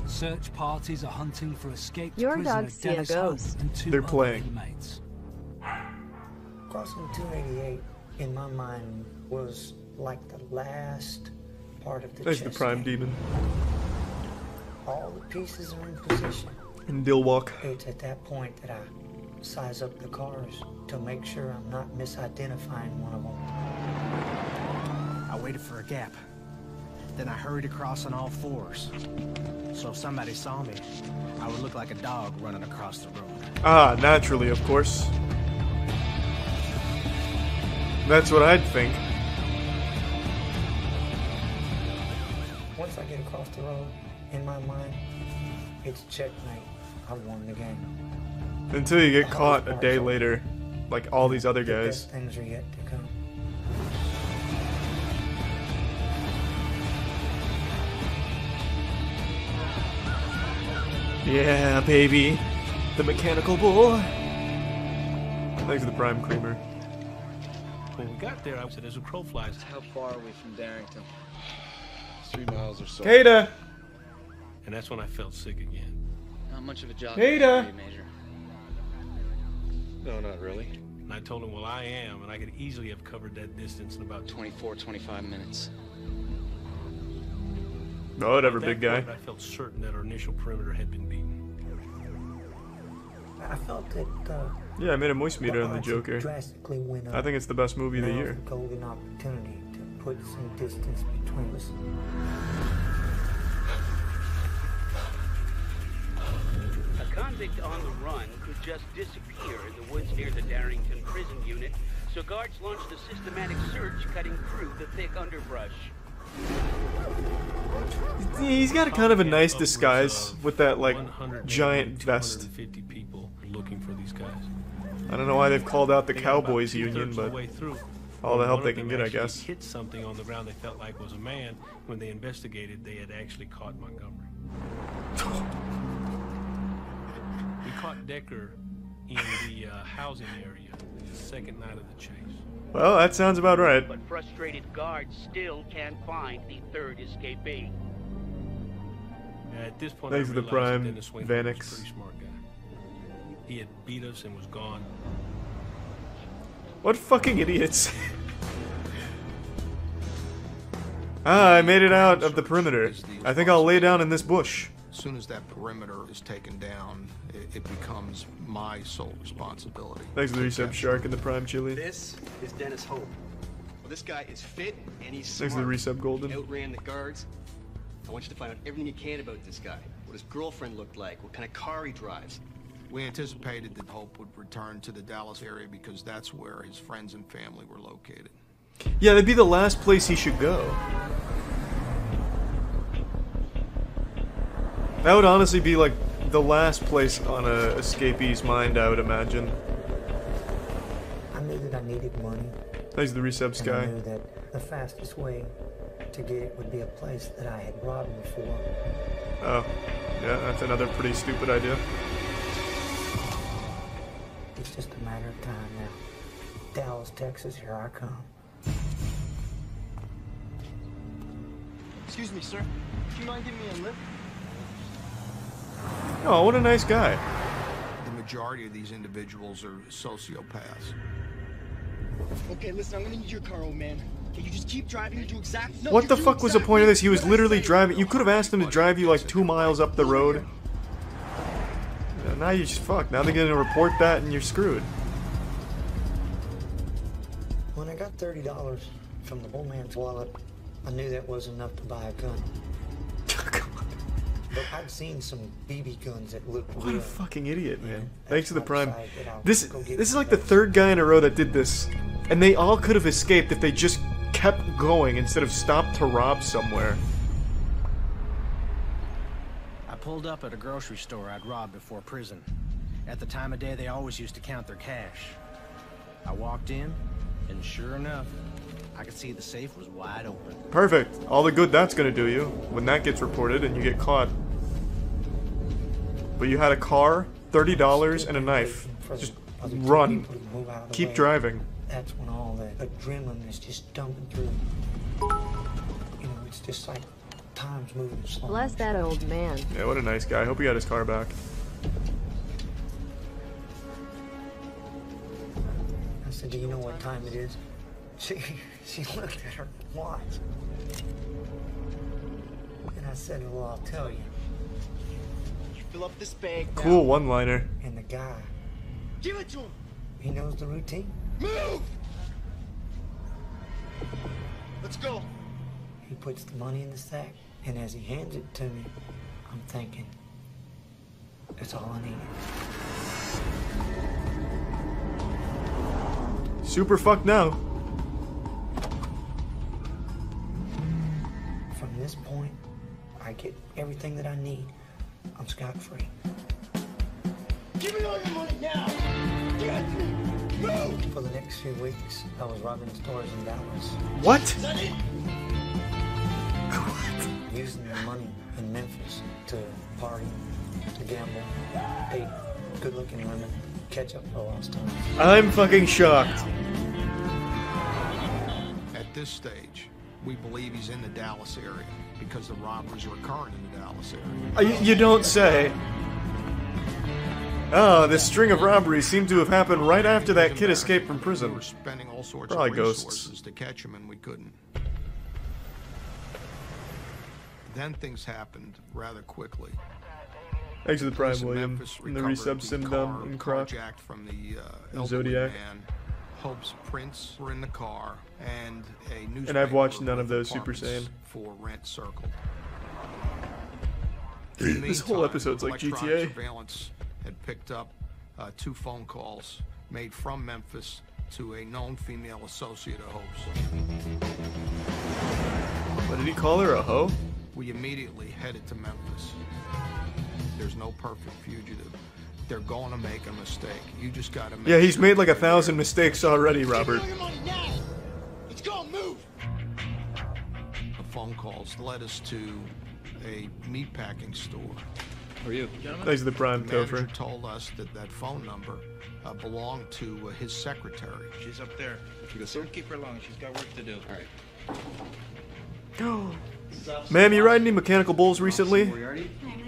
Search parties are hunting for escaped Your prisoner dogs see a Dennis ghost. Hope and 2 They're other playing. inmates. Crossing 288 in my mind was like the last part of the There's the chess prime game. demon. All the pieces are in position. And Dilwalk. It's at that point that I size up the cars to make sure I'm not misidentifying one of them. I waited for a gap. Then I hurried across on all fours. So if somebody saw me, I would look like a dog running across the road. Ah, naturally, of course. That's what I'd think. Once I get across the road, in my mind, it's checkmate. I've won the game. Until you get caught a day later, like all these other The guys. best things are yet to come. Yeah, baby. The mechanical bull. Thanks to the prime creamer. When we got there, I said, as a crow flies. How far are we from Darrington? 3 miles or so. Kata! And that's when I felt sick again. Not much of a job. Kata! Major. No, not really. And I told him, well, I am, and I could easily have covered that distance in about 24, 25 minutes. Oh, whatever, At that big guy. point, I felt certain that our initial perimeter had been beaten. I felt that Yeah, I made a moist meter the on the odds Joker. drastically went up. I think it's the best movie of the Now's year. the golden opportunity to put some distance between us. A convict on the run could just disappear in the woods near the Darrington prison unit, so guards launched a systematic search cutting through the thick underbrush. He's got a kind of a nice disguise with that, like, giant vest. 250 people looking for these guys. I don't know why they've called out the They got about Cowboys two-thirds Union, of the but way through. all the help One they of can them get, I actually guess. hit something on the ground they felt like was a man. When they investigated, they had actually caught Montgomery. We caught Decker in the housing area the second night of the chase. Well, that sounds about right. But frustrated guards still can't find the third escapee. At this point, Thanks I to the realized that prime Dennis Swinton was a Vanix. pretty smart guy. He had beat us and was gone. What fucking idiots. Ah, I made it out of the perimeter. I think I'll lay down in this bush. As soon as that perimeter is taken down, it becomes my sole responsibility. Thanks to the resub shark and the prime chili. This is Dennis Hope. Well, this guy is fit and he's smart. Thanks to the resub golden. He outran the guards. I want you to find out everything you can about this guy. What his girlfriend looked like, what kind of car he drives. We anticipated that Hope would return to the Dallas area because that's where his friends and family were located. Yeah, that'd be the last place he should go. That would honestly be like the last place on a escapee's mind, I would imagine. I knew that I needed money. Thanks to the resub And I sky. knew that the fastest way to get it would be a place that I had robbed before. Oh, yeah, that's another pretty stupid idea. It's just a matter of time now. Dallas, Texas, here I come. Excuse me, sir. Do you mind giving me a lift? Oh, what a nice guy. The majority of these individuals are sociopaths. Okay, listen, I'm gonna need your car, old man. Can you just keep driving and do exactly? What the fuck was the point of this? He was literally driving. You could have asked him to drive you like 2 miles up the road. Yeah, now you're just fucked. Now they're gonna report that and you're screwed. When I got $30 from the old man's wallet, I knew that was enough to buy a gun. But I'd seen some BB guns that looked What real. a fucking idiot, man. Thanks to the I prime. decided that I'll This go get is my like the gun. third guy in a row that did this. And they all could have escaped if they just kept going instead of stopped to rob somewhere. I pulled up at a grocery store I'd robbed before prison. At the time of day, they always used to count their cash. I walked in, and sure enough, I could see the safe was wide open. Perfect. All the good that's gonna do you when that gets reported and you get caught. But you had a car, $30, and a knife. Just run. Keep driving. That's when all the adrenaline is just dumping through. You know, it's just like time's moving slow. Bless that old man. Yeah, what a nice guy. I hope he got his car back. I said, do you know what time it is? She looked at her watch. And I said, well, I'll tell you. You fill up this bag now. Cool one-liner. And the guy, Give it to him. he knows the routine. Move! Let's go. He puts the money in the sack, and as he hands it to me, I'm thinking, that's all I needed. Super fucked now. From this point, I get everything that I need. I'm scot-free. Give me all your money now. Get me. Move! For the next few weeks, I was robbing stores in Dallas. What? Is that it? Using the money in Memphis to party, to gamble, date good-looking women, catch up for lost time. I'm fucking shocked. At this stage, we believe he's in the Dallas area because the robberies are occurring in the Dallas area. You don't say. Oh, this string of robberies seemed to have happened right after that kid escaped from prison. We were spending all sorts Probably of resources ghosts. to catch him, and we couldn't. Then things happened rather quickly. Thanks for the Prime, Police in William. Memphis And the recovered resub the Simdum car and Croc. carjacked from the And elderly Zodiac. man. Hope's prints were in the car, and a newspaper And I've watched none of with those Super apartments Saiyan. for rent circled. This whole episode's like electronic GTA. Surveillance had picked up 2 phone calls made from Memphis to a known female associate of Hope's. What, did he call her a hoe? We immediately headed to Memphis. There's no perfect fugitive. They're going to make a mistake. You just got to make Yeah, he's sure made like they're 1,000 mistakes already, Robert. Give me all your money now. Let's go. Move. The phone calls led us to a meatpacking store. Who are you? Thanks to the Prime, The manager Topher. told us that that phone number belonged to his secretary. She's up there. You go, sir? Don't keep her long. She's got work to do. All right. Ma'am, you ride any mechanical bulls recently?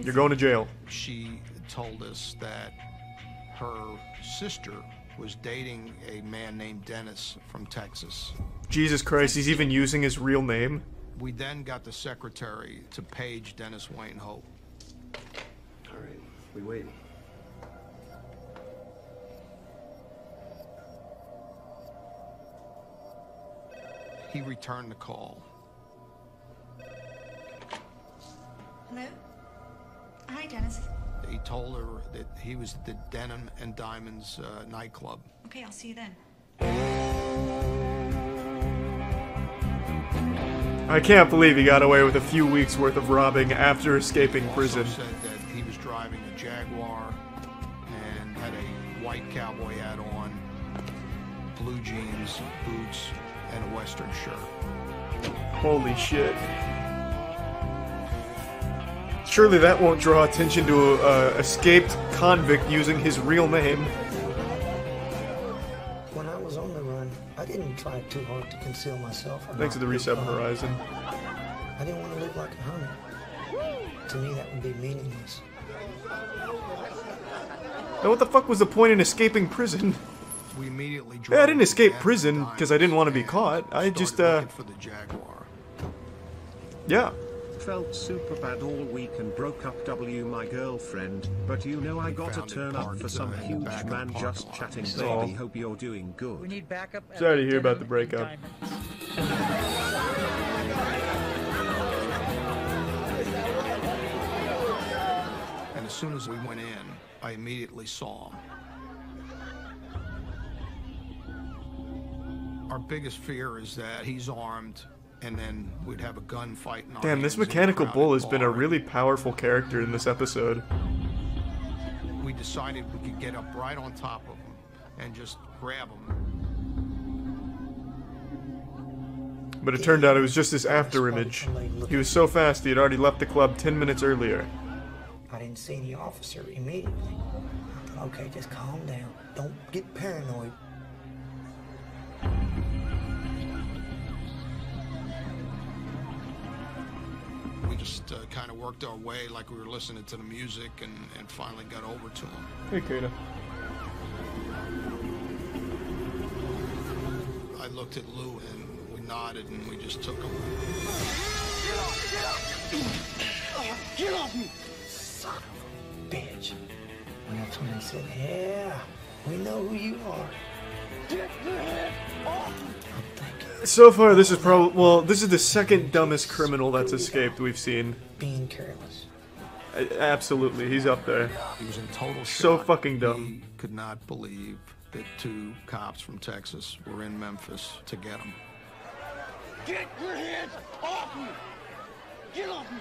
You're going to jail. She told us that her sister was dating a man named Dennis from Texas. Jesus Christ, he's even using his real name? We then got the secretary to page Dennis Wayne Hope. All right. We wait. He returned the call. Hello? Hi, Dennis. He told her that he was at the Denim and Diamonds nightclub. Okay, I'll see you then. I can't believe he got away with a few weeks worth of robbing after escaping prison. Also said that he was driving a Jaguar and had a white cowboy hat on, blue jeans, boots, and a western shirt. Holy shit. Surely that won't draw attention to a escaped convict using his real name. When I was on the run, I didn't try too hard to conceal myself. Thanks to the resub Horizon. I didn't want to look like a hermit. To me, that would be meaningless. Now what the fuck was the point in escaping prison? We immediately Yeah, I didn't escape prison because I didn't want to be caught. I just, for the Jaguar. Yeah. Felt super bad all week and broke up my girlfriend, but you know I gotta turn up for some huge man just chatting baby. Hope you're doing good. We need backup. Sorry to hear about the breakup. And as soon as we went in, I immediately saw him. Our biggest fear is that he's armed and then we'd have a gunfight. Damn, this mechanical bull has been a really powerful character in this episode. We decided we could get up right on top of him and just grab him. But it turned out it was just his after image. He was so fast he had already left the club 10 minutes earlier. I didn't see any officer immediately. I thought, okay, just calm down. Don't get paranoid. We just kind of worked our way like we were listening to the music and finally got over to him. Hey, Kata. I looked at Lou and we nodded and we just took him. Get off me! Son of a bitch. And that's when they said, yeah, we know who you are. Get your head off me! So far, this is probably, well, this is the second dumbest criminal that's escaped we've seen. Being careless. Absolutely, he's up there. He was in total So shock. fucking dumb. He could not believe that 2 cops from Texas were in Memphis to get him. Get your hands off me! Get off me!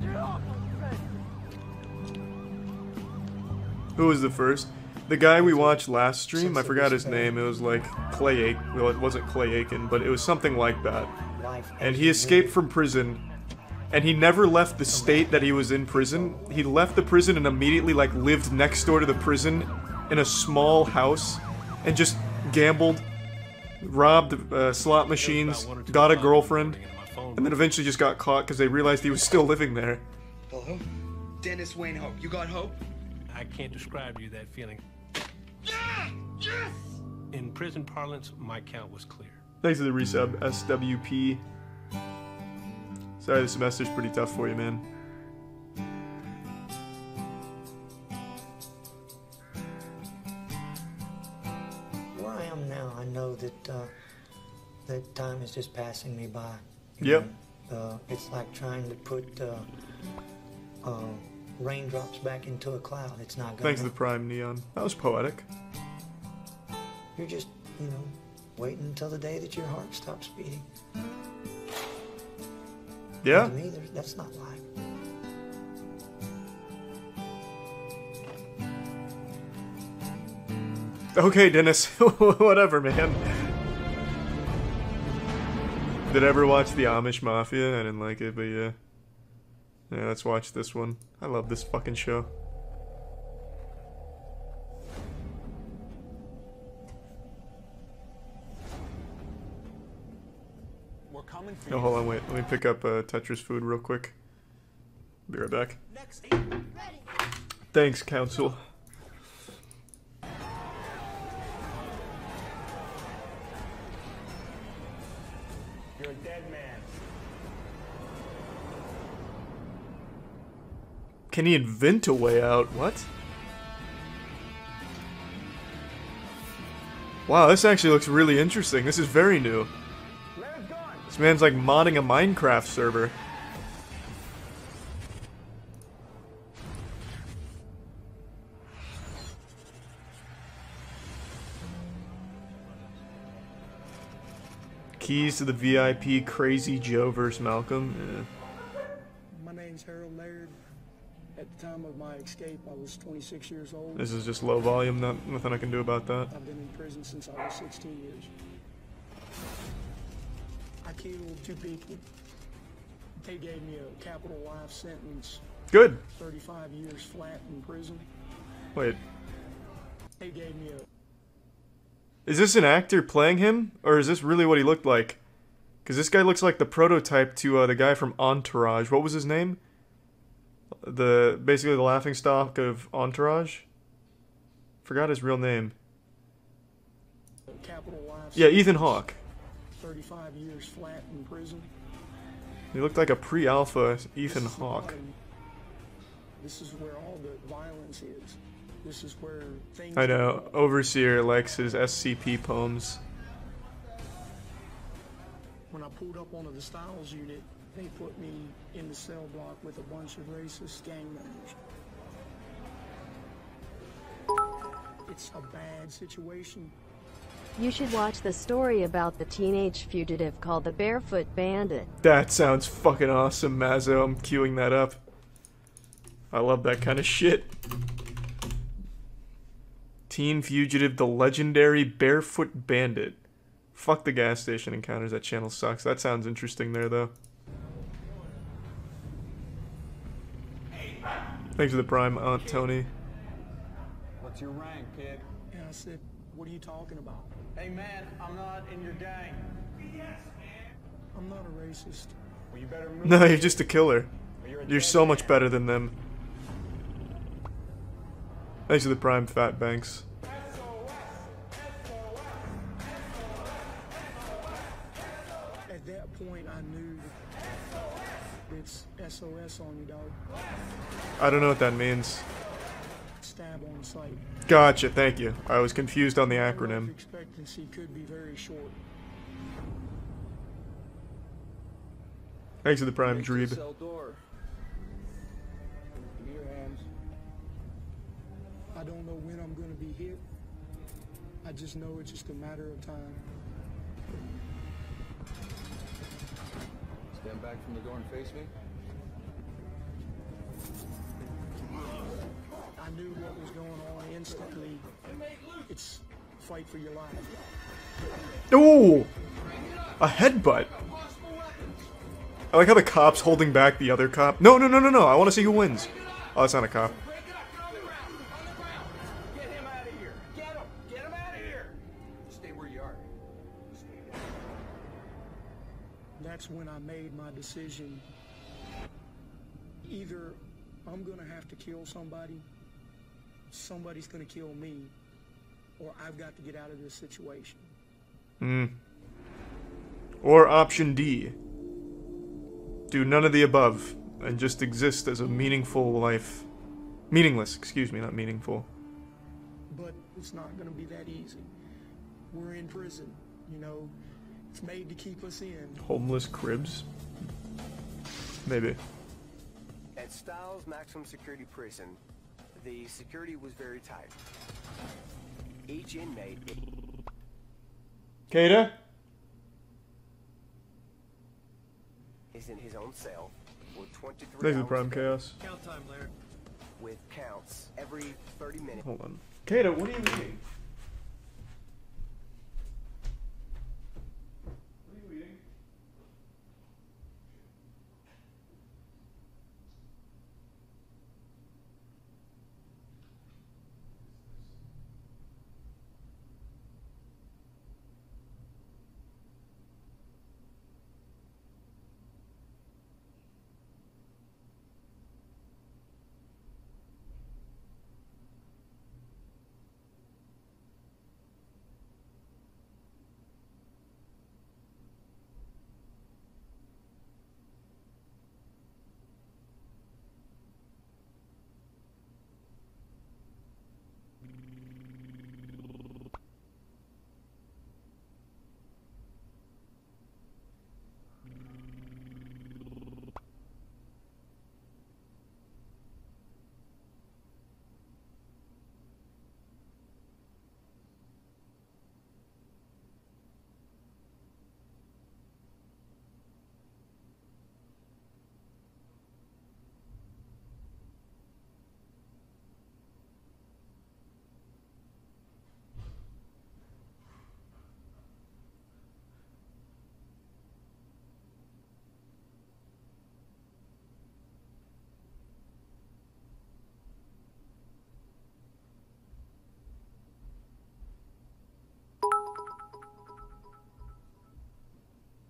Get off me! Who was the first? The guy we watched last stream, I forgot his name, it was like Clay Aiken, well it wasn't Clay Aiken, but it was something like that. And he escaped from prison, and he never left the state that he was in prison. He left the prison and immediately like lived next door to the prison in a small house, and just gambled, robbed slot machines, got a girlfriend, and then eventually just got caught because they realized he was still living there. Hello? Dennis Wayne Hope. You got hope? I can't describe to you that feeling. In prison parlance, my count was clear. Thanks for the resub, SWP. Sorry, the semester's pretty tough for you, man. Where I am now, I know that that time is just passing me by. Yep. It's like trying to put raindrops back into a cloud. It's not gonna. Thanks to the Prime Neon. That was poetic. You're just, you know, waiting until the day that your heart stops beating. Yeah. To me, that's not life. Okay, Dennis. Whatever, man. Did I ever watch The Amish Mafia? I didn't like it, but yeah. Yeah, let's watch this one. I love this fucking show. Oh, hold on, wait. Let me pick up Tetris food real quick. Be right back. Thanks, Council. You're a dead man. Can he invent a way out? What? Wow, this actually looks really interesting. This is very new. This man's like modding a Minecraft server. Keys to the VIP Crazy Joe vs. Malcolm. Yeah. My name's Harold Laird. At the time of my escape, I was 26 years old. This is just low volume, nothing I can do about that. I've been in prison since I was 16 years. I killed 2 people. They gave me a capital life sentence. Good. 35 years flat in prison. Wait. They gave me a... Is this an actor playing him? Or is this really what he looked like? Because this guy looks like the prototype to the guy from Entourage. What was his name? Basically the laughingstock of Entourage? Forgot his real name. Capital life yeah, Ethan Hawke. 35 years flat in prison. He looked like a pre-alpha Ethan Hawke. This is where all the violence is. This is where things... I know. Overseer likes his SCP poems. When I pulled up onto the Styles unit, they put me in the cell block with a bunch of racist gang members. It's a bad situation. You should watch the story about the teenage fugitive called the Barefoot Bandit. That sounds fucking awesome, Mazzo. I'm queuing that up. I love that kind of shit. Teen Fugitive, the legendary Barefoot Bandit. Fuck the gas station encounters, that channel sucks. That sounds interesting there, though. Thanks for the prime, Aunt Tony. What's your rank, kid? And I said, what are you talking about? Hey, man, I'm not in your gang. Yes, man. I'm not a racist. Well, you better move. No, you're just a killer. You're so much better than them. Thanks for the prime, Fat Banks. SOS on you, dog. I don't know what that means. Stab on sight. Gotcha, thank you. I was confused on the acronym. Life expectancy could be very short. Thanks for the prime, Dreeb. Cell door. Give me your hands. I don't know when I'm gonna be hit. I just know it's just a matter of time. Stand back from the door and face me. I knew what was going on instantly. It's fight for your life. Ooh! A headbutt. I like how the cop's holding back the other cop. No, no, no, no, no. I want to see who wins. Oh, that's not a cop. Get him out of here. Get him. Get him out of here. Stay where you are. That's when I made my decision. Either I'm gonna have to kill somebody, somebody's gonna kill me, or I've got to get out of this situation. Or option D. Do none of the above and just exist as a meaningful life. Meaningless, excuse me, not meaningful. But it's not gonna be that easy. We're in prison, you know. It's made to keep us in. Homeless cribs? Maybe. At Styles Maximum Security Prison, the security was very tight. Each inmate... Kata? ...is in his own cell for 23 There's the hours prime a day. chaos. Count time, Laird. With counts every 30 minutes. Hold on. Kata, what are you eating?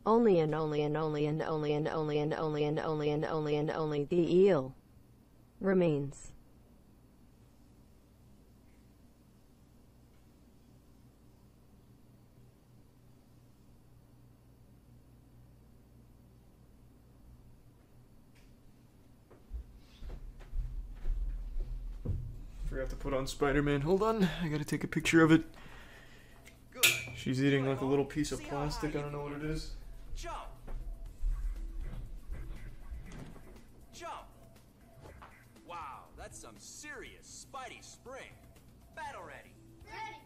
Only and only and only and only and only and only and only and only and only the eel remains. Forgot to put on Spider-Man. Hold on, I gotta take a picture of it. She's eating like a little piece of plastic. I don't know what it is. Jump! Jump! Wow, that's some serious Spidey spring. Battle ready. Ready.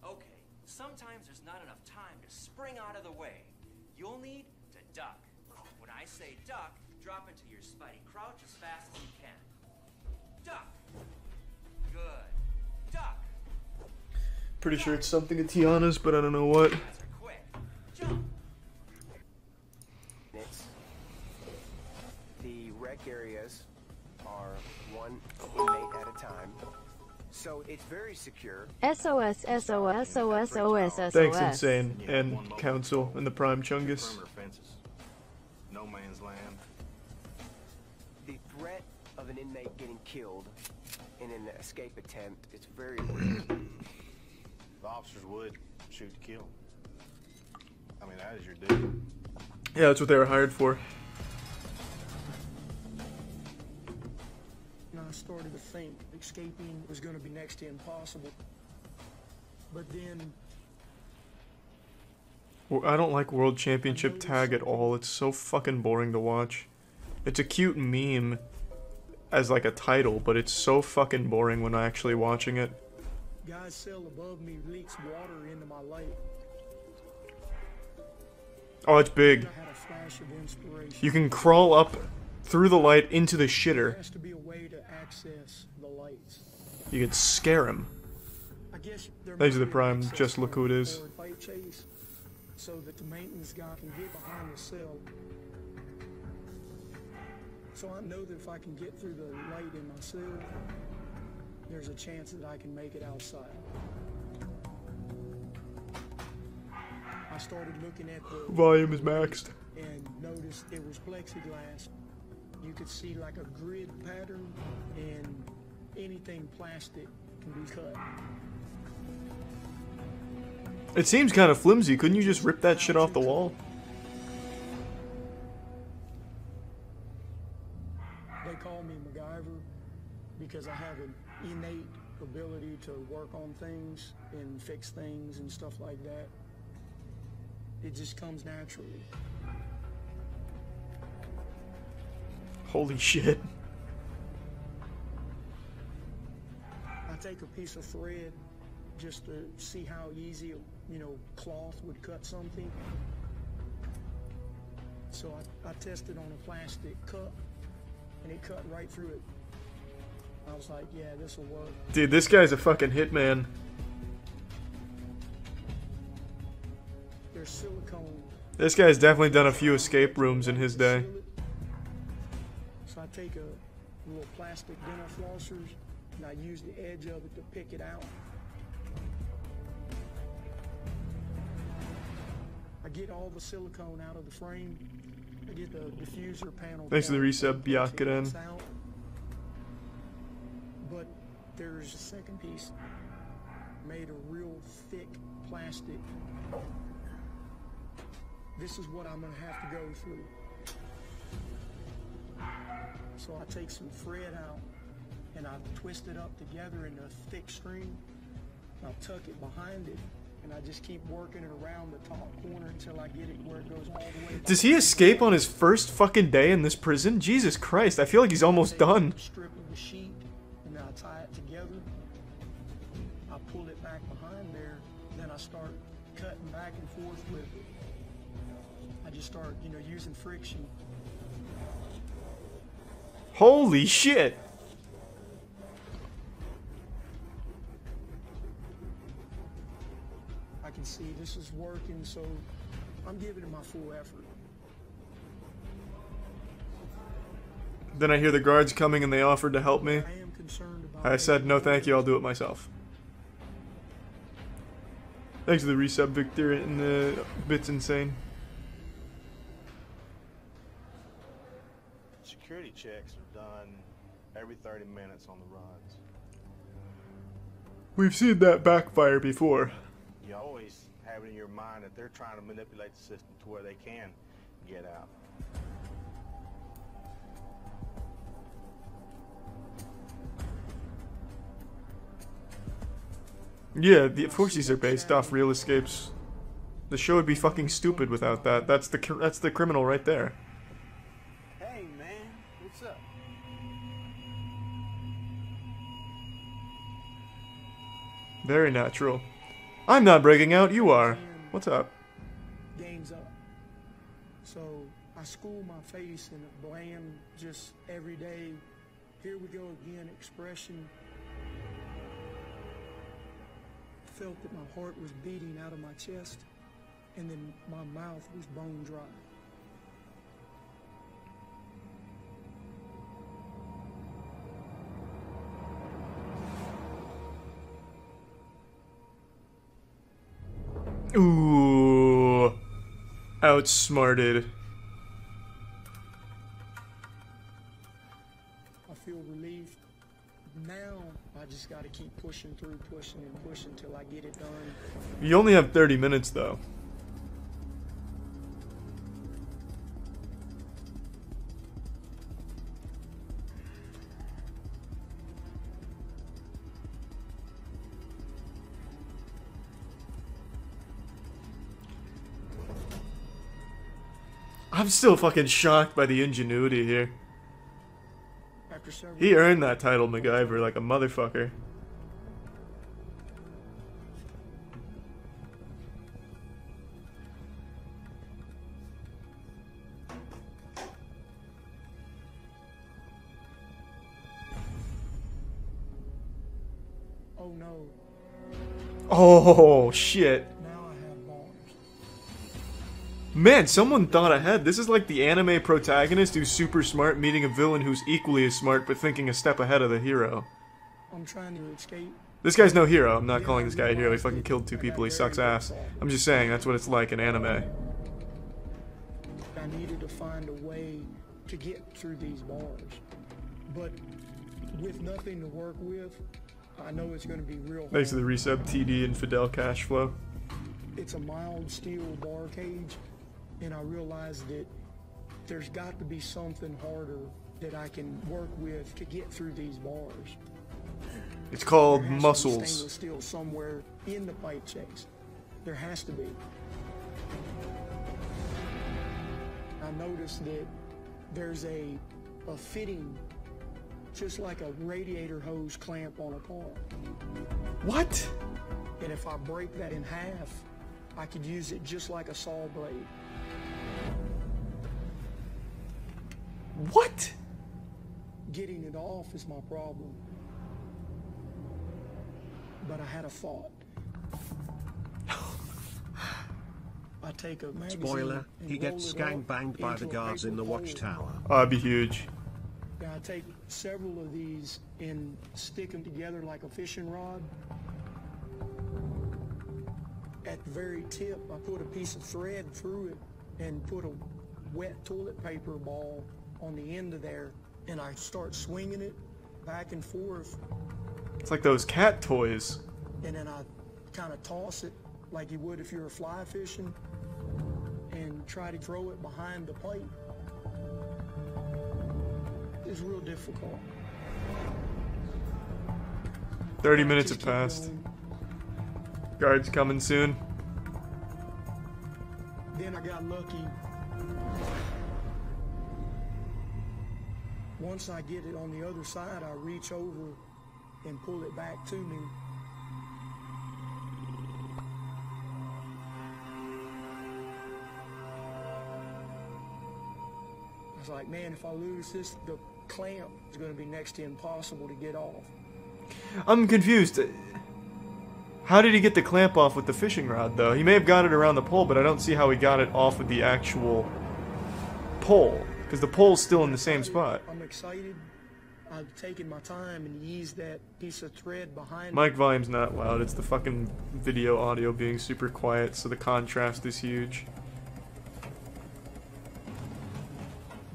Okay, sometimes there's not enough time to spring out of the way. You'll need to duck. When I say duck, drop into your Spidey crouch as fast as you can. Duck! Good. Duck! Pretty sure it's something at Tiana's, but I don't know what. The rec areas are one inmate at a time, so it's very secure. SOS, SOS, SOS, SOS, SOS. Thanks, Insane, and Council, and the Prime Chungus. No man's land. The threat of an inmate getting killed in an escape attempt is very real. The officers would shoot to kill. I mean, that is your duty. Yeah, that's what they were hired for. started to think escaping was going to be next to impossible. But then... Well, I don't like World Championship Tag at all. It's so fucking boring to watch. It's a cute meme as like a title, but it's so fucking boring when I'm actually watching it. Guy's cell above me leaks water into my light. Oh, it's big. I had a flash of inspiration. You can crawl up through the light into the There shitter. has to be a way to access the lights. You can scare him. I guess there Thanks to the might be an prime. access Just look who it is. or a light chase, so that the maintenance guy can get behind the cell. So I know that if I can get through the light in my cell, there's a chance that I can make it outside. I started looking at the Volume is maxed. and noticed it was plexiglass. You could see like a grid pattern, and anything plastic can be cut. It seems kind of flimsy. Couldn't you just rip that shit off the wall? They call me MacGyver because I have an innate ability to work on things and fix things and stuff like that. It just comes naturally. Holy shit. I take a piece of thread just to see how easy, you know, cloth would cut something. So I tested on a plastic cup, and it cut right through it. I was like, yeah, this will work. Dude, this guy's a fucking hitman. There's silicone. This guy's definitely done a few escape rooms in his day. So I take a little plastic dental flossers, and I use the edge of it to pick it out. I get all the silicone out of the frame. I get the diffuser panel. Thanks to the down, resub, Byakuren. it's out. But there's a second piece made of real thick plastic. This is what I'm gonna have to go through. So I take some thread out and I twist it up together in a thick string. I'll tuck it behind it, and I just keep working it around the top corner until I get it where it goes all the way. Does he escape on his first fucking day in this prison? Jesus Christ, I feel like he's almost done. Strip of the sheet, and then I tie it together. I pull it back behind there, then I start cutting back and forth with it. I just start, you know, using friction. Holy shit. I can see this is working, so I'm giving it my full effort. Then I hear the guards coming and they offered to help me. I said, no thank you, I'll do it myself. Thanks for the resub, Victor, and the bit's insane. Security checks are done every 30 minutes on the runs. We've seen that backfire before. You always have it in your mind that they're trying to manipulate the system to where they can get out. Yeah, of course these are based off real escapes. The show would be fucking stupid without that. That's the criminal right there. Hey man, what's up? Very natural. I'm not breaking out, you are. What's up? Game's up. So I school my face in a bland, just everyday, here we go again expression. Felt that my heart was beating out of my chest, and then my mouth was bone dry. Ooh. Outsmarted. I feel relieved. Now I just gotta keep pushing through, pushing and pushing till I get it done. You only have 30 minutes though. I'm still fucking shocked by the ingenuity here. After several He earned that title, MacGyver, like a motherfucker. Oh no. Oh, shit. Now I have bars. Man, someone thought ahead. This is like the anime protagonist who's super smart meeting a villain who's equally as smart but thinking a step ahead of the hero. I'm trying to escape. This guy's no hero. I'm not calling this guy a hero. He fucking killed 2 people. He sucks ass. I'm just saying that's what it's like in anime. I needed to find a way to get through these bars. But with nothing to work with, I know it's going to be real hard. Thanks to the resub, TD and Fidel cash flow. It's a mild steel bar cage, and I realized that there's got to be something harder that I can work with to get through these bars. It's called There has to be muscles. stainless steel somewhere in the pipe chase. There has to be. I noticed that there's a fitting, just like a radiator hose clamp on a car. What? And if I break that in half, I could use it just like a saw blade. What? Getting it off is my problem. But I had a thought. I take a magazine. Spoiler, and he gets roll it up gangbanged by the into a guards paper in the folder. watchtower. Oh, that'd be huge. Yeah, I take several of these and stick them together like a fishing rod. At the very tip, I put a piece of thread through it and put a wet toilet paper ball on the end of there, and I start swinging it back and forth, It's like those cat toys. and then I kind of toss it like you would if you were fly fishing and try to throw it behind the pipe. It's real difficult. 30 minutes have passed. Guards coming soon. Then I got lucky. Once I get it on the other side, I reach over and pull it back to me. I was like, man, if I lose this, the clamp is going to be next to impossible to get off. I'm confused. How did he get the clamp off with the fishing rod, though? He may have got it around the pole, but I don't see how he got it off with the actual pole. Because the pole's still in the same spot. I'm excited. I've taken my time and eased that piece of thread behind Mic volume's not loud. It's the fucking video audio being super quiet, so the contrast is huge.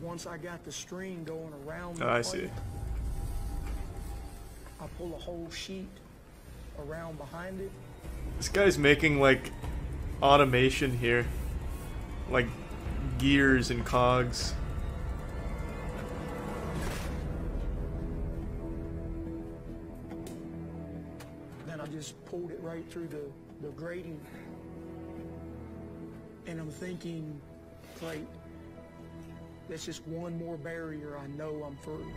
Once I got the string going around the Oh, I pipe, see. I pull a whole sheet around behind it. This guy's making, like, automation here. Like, gears and cogs. Then I just pulled it right through the grating. And I'm thinking, great, that's just one more barrier I know I'm through.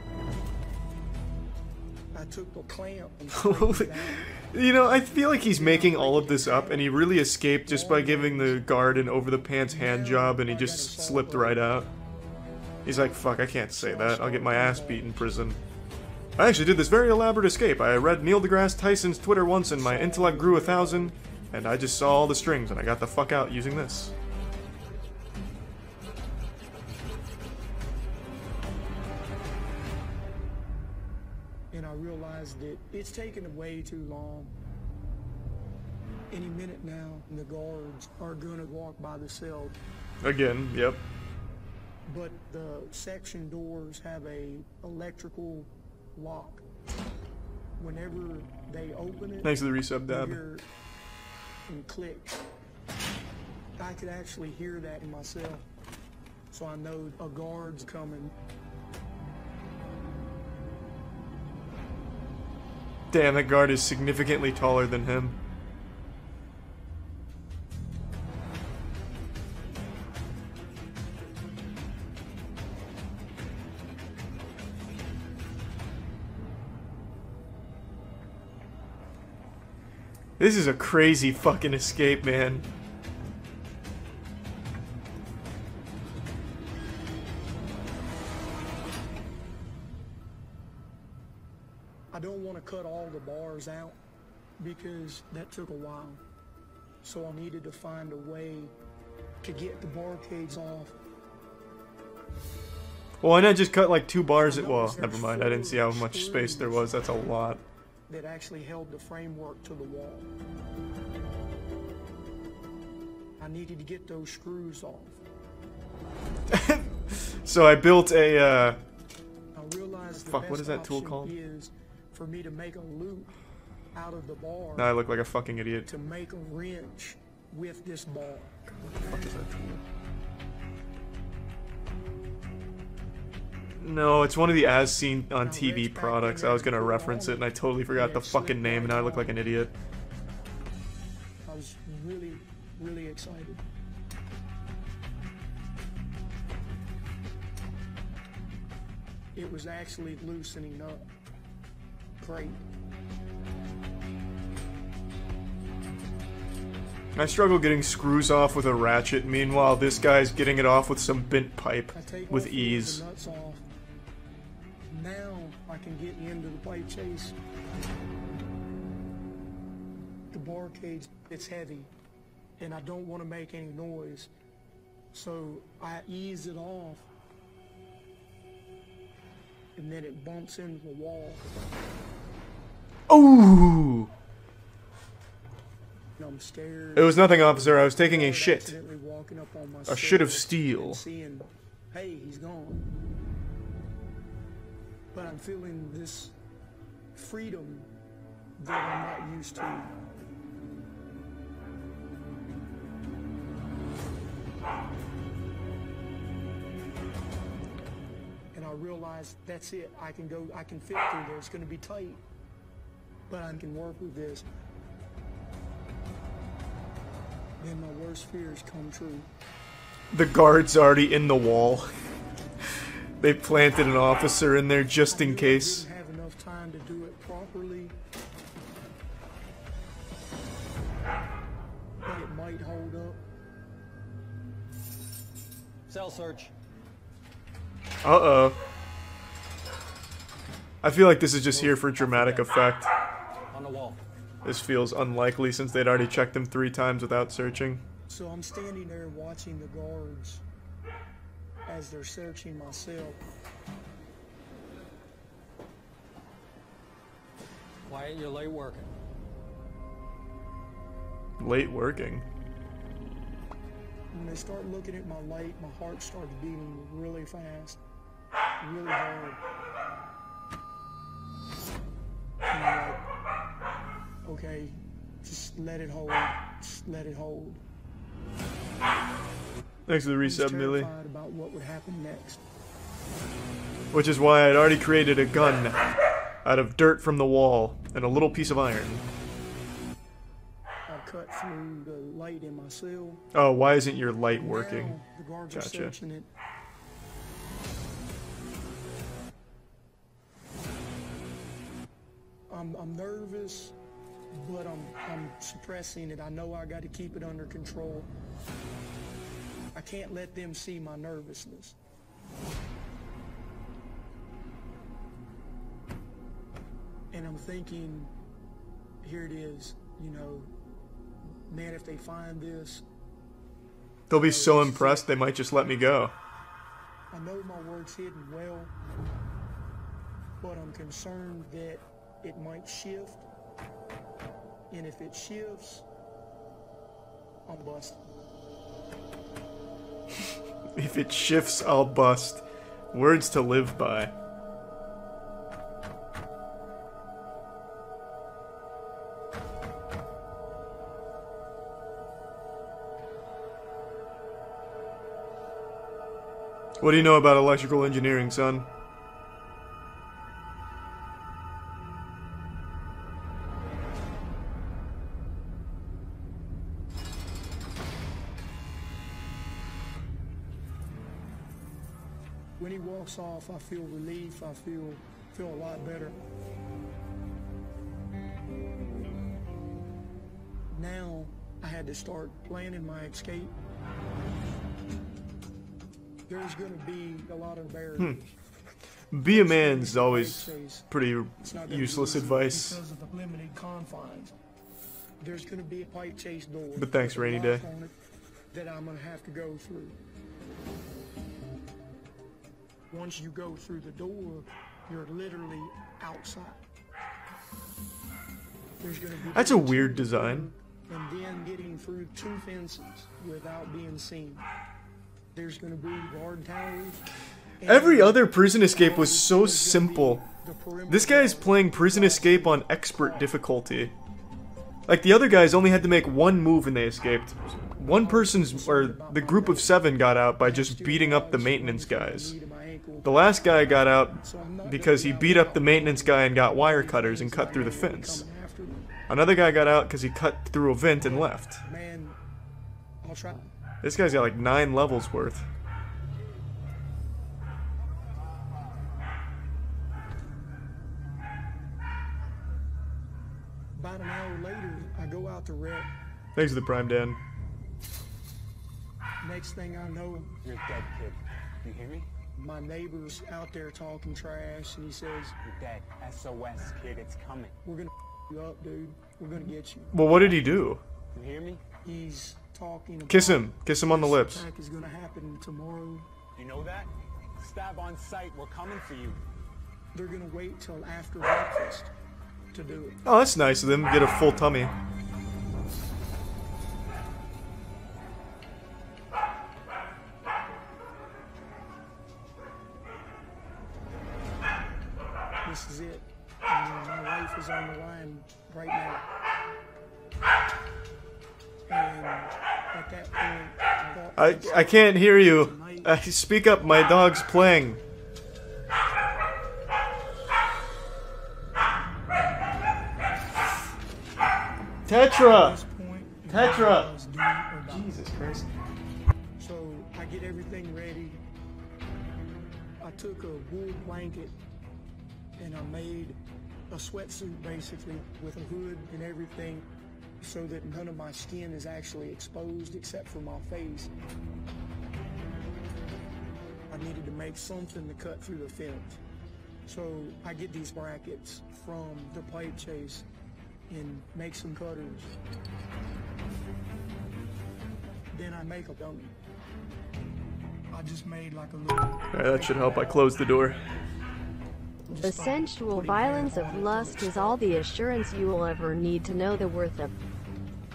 I took the clamp and straightened it out. You know, I feel like he's making all of this up, and he really escaped just by giving the guard an over-the-pants hand job, and he just slipped right out. He's like, fuck, I can't say that. I'll get my ass beat in prison. I actually did this very elaborate escape. I read Neil deGrasse Tyson's Twitter once, and my intellect grew 1,000, and I just saw all the strings, and I got the fuck out using this. And I realized that it's taken way too long. Any minute now, the guards are gonna walk by the cell. Again, yep. But the section doors have a electrical lock. Whenever they open it, Thanks for the resub, Dab. you hear and click. I could actually hear that in my cell. So I know a guard's coming. Damn, that guard is significantly taller than him. This is a crazy fucking escape, man. I don't want to cut all the bars out because that took a while. So I needed to find a way to get the bar cage off. Well, why not just cut like 2 bars at— well, never mind. I didn't see how much space there was. That's a lot. That actually held the framework to the wall. I needed to get those screws off. So I built a, I realized fuck, what is that tool called? Is for me to make a loop out of the bar. Now I look like a fucking idiot. To make a wrench with this bar. What the fuck is that tool? No, it's one of the as seen on TV products. I was gonna reference it and I totally forgot the fucking name and now I look like an idiot. I was really, really excited. It was actually loosening up. Great. I struggle getting screws off with a ratchet. Meanwhile, this guy's getting it off with some bent pipe with ease. The nuts off. Now I can get into the pipe chase. The bar cage, it's heavy, and I don't want to make any noise. So I ease it off, and then it bumps into the wall. Ooh! I'm scared. It was nothing, officer. I was taking a shit. Accidentally walking up on my A shit of steel. and seeing, hey, he's gone. But I'm feeling this freedom that I'm not used to. And I realized that's it. I can go, I can fit through there. It's going to be tight, but I can work with this. Then my worst fears come true. The guard's already in the wall. They planted an officer in there just in case. I didn't have enough time to do it properly. But it might hold up. Cell search. Uh-oh. I feel like this is just here for dramatic effect. On the wall. This feels unlikely since they'd already checked him 3 times without searching. So I'm standing there watching the guards as they're searching my cell. Why ain't you late working? Late working? When they start looking at my light, my heart started beating really fast, really hard. And I'm like, okay, just let it hold, just let it hold. Thanks for the resub, Millie. Terrified about what would happen next. Which is why I'd already created a gun out of dirt from the wall and a little piece of iron. I cut through the light in my cell. Oh, why isn't your light working? Now the guards are searching it. I'm nervous, but I'm suppressing it. I know I got to keep it under control. I can't let them see my nervousness. And I'm thinking, here it is, you know, man, if they find this, They'll be so impressed they might just let me go. I know my work's hidden well, but I'm concerned that it might shift, and if it shifts, I'm busted. If it shifts, I'll bust. Words to live by. What do you know about electrical engineering, son? When he walks off, I feel relief. I feel a lot better. Now I had to start planning my escape. There's gonna be a lot of barriers. Be a man's always pretty useless advice. Because of the limited confines. There's gonna be a pipe chase door. But thanks, rainy day. That I'm gonna have to go through. Once you go through the door, you're literally outside. There's gonna be That's a weird design. And then getting through 2 fences without being seen. There's gonna be guard towers. Every other prison escape was so simple. This guy's playing prison escape on expert difficulty. Like, the other guys only had to make one move and they escaped. One person's, or the group of 7 got out by just beating up the maintenance guys. The last guy got out because he beat up the maintenance guy and got wire cutters and cut through the fence. Another guy got out because he cut through a vent and left. Man, I'll try. This guy's got like 9 levels worth. About an hour later, I go out to rep. Thanks for the prime, Dan. Next thing I know, you're dead, kid. You hear me? My neighbor's out there talking trash, and he says, "You're dead. SOS, kid. It's coming. We're gonna you up, dude. We're gonna get you." Well, what did he do? You hear me? He's talking about Kiss him. Kiss him on the lips. Attack is gonna happen tomorrow. You know that? Stab on sight. We're coming for you. They're gonna wait till after breakfast to do it. Oh, that's nice of them. Get a full tummy. This is it. My life is on the line right now. And at that point, I can't hear you. Speak up. My dog's playing. Tetra! Tetra! Jesus Christ. So I get everything ready. I took a wool blanket and I made a sweatsuit basically with a hood and everything so that none of my skin is actually exposed except for my face. I needed to make something to cut through the fence. So I get these brackets from the pipe chase and make some cutters. Then I make a dummy. I just made like a little... Alright, that should help. I closed the door. The sensual violence of lust is all the assurance you will ever need to know the worth of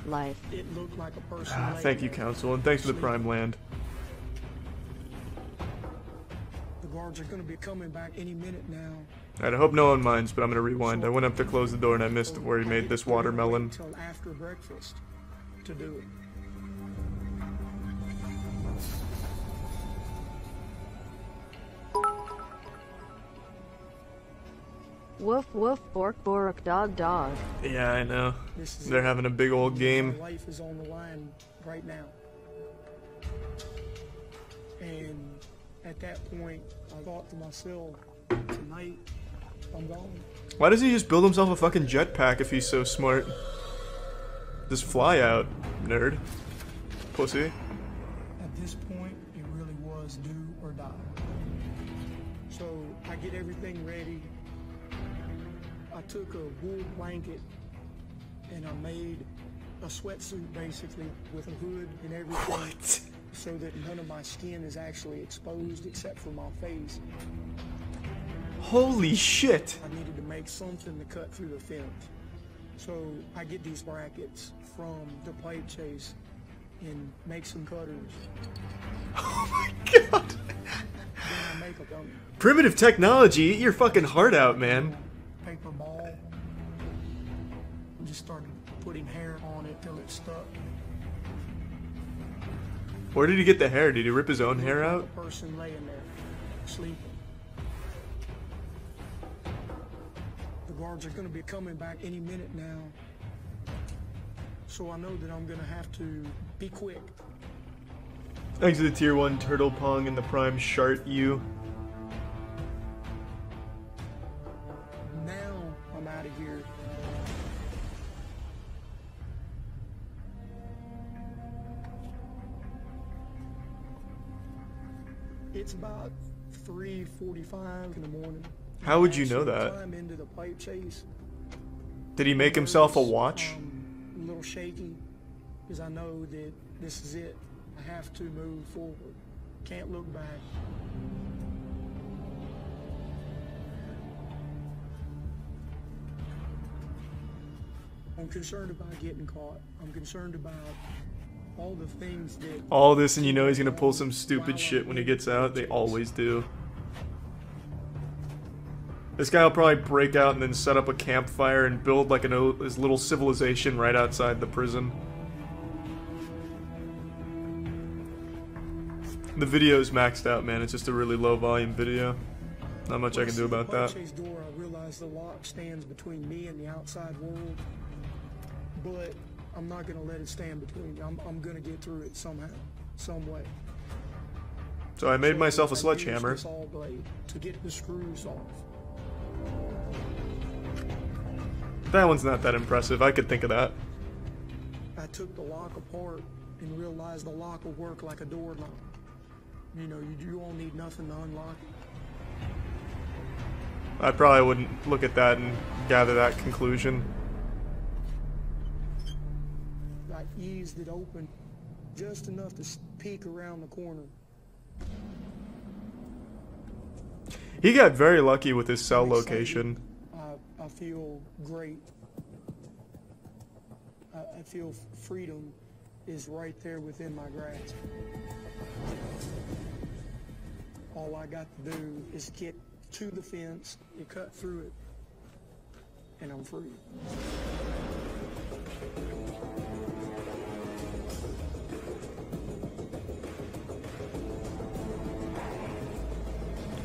life. It looked like a person. Thank you, Council, and thanks for the prime land. The guards are going to be coming back any minute now. Alright, I hope no one minds, but I'm gonna rewind. I went up to close the door and I missed where he made this watermelon. Until after breakfast to do it. Woof woof bork bork dog dog. Yeah, I know. They're having a big old game. My life is on the line right now. And at that point, I thought to myself, tonight, I'm gone. Why does he just build himself a fucking jetpack if he's so smart? Just fly out, nerd. Pussy. At this point, it really was do or die. So I get everything ready. I took a wool blanket and I made a sweatsuit basically with a hood and everything. What? So that none of my skin is actually exposed except for my face. Holy shit! I needed to make something to cut through the fence. So I get these brackets from the pipe chase and make some cutters. Oh my god! Then I make a dummy. Primitive technology, eat your fucking heart out, man. Paper ball. Just started putting hair on it till it stuck. Where did he get the hair? Did he rip his own hair out? A person laying there, sleeping. The guards are going to be coming back any minute now. So I know that I'm going to have to be quick. Thanks to the tier 1 Turtle Pong and the Prime Shart U. Now I'm out of here. It's about 3:45 in the morning. How would you know that? Climb into the pipe chase. Did he make himself a watch? A little shaky, because I know that this is it. I have to move forward. Can't look back. I'm concerned about getting caught. I'm concerned about all the things that... All this, and you know he's gonna pull some stupid shit when he gets out. They always do. This guy will probably break out and then set up a campfire and build like his little civilization right outside the prison. The video's maxed out, man. It's just a really low volume video. Not much I can do about that. Door, I realize the lock stands between me and the outside world, but I'm not gonna let it stand between me. I'm gonna get through it somehow, some way. So I made myself a sledgehammer. This saw blade to get the screws off. That one's not that impressive. I could think of that. I took the lock apart and realized the lock will work like a door lock. You know, you won't need nothing to unlock it. I probably wouldn't look at that and gather that conclusion. I eased it open just enough to peek around the corner. He got very lucky with his cell location. I feel great. I feel freedom is right there within my grasp. All I got to do is get to the fence and cut through it, and I'm free.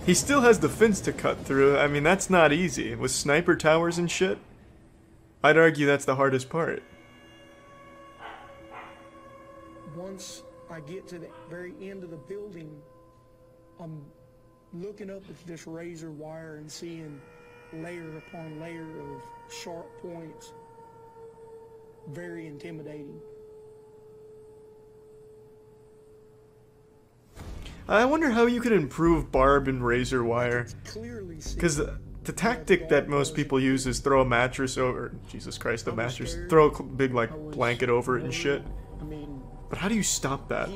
He still has the fence to cut through. I mean, that's not easy. With sniper towers and shit, I'd argue that's the hardest part. Once I get to the very end of the building, I'm looking up at this razor wire and seeing layer upon layer of sharp points. Very intimidating. I wonder how you could improve barb and razor wire. Because the tactic that most people use is throw a mattress over... Jesus Christ, a mattress. Throw a big, like, blanket over it and shit. But how do you stop that?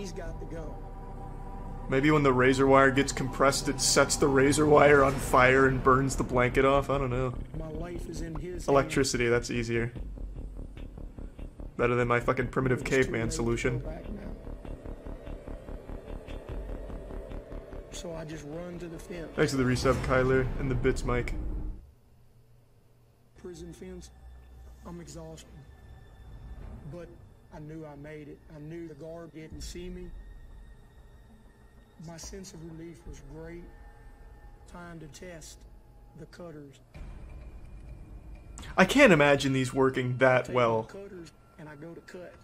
Maybe when the razor wire gets compressed, it sets the razor wire on fire and burns the blanket off? I don't know. Electricity, that's easier. Better than my fucking primitive caveman solution. So I just run to the fence. Thanks to the resub, Kyler, and the bits, Mike. Prison fence, I'm exhausted. But I knew I made it. I knew the guard didn't see me. My sense of relief was great. Time to test the cutters. I can't imagine these working that well. Cutters and I go to cut.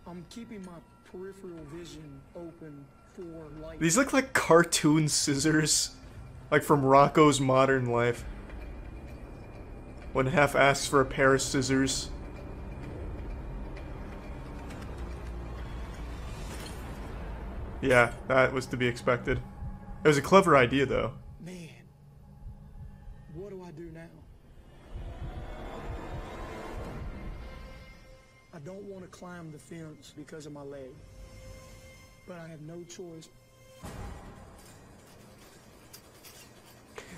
I'm keeping my peripheral vision open. These look like cartoon scissors, like from Rocco's Modern Life. When Hef asks for a pair of scissors. Yeah, that was to be expected. It was a clever idea, though. Man, what do I do now? I don't want to climb the fence because of my leg. But I have no choice.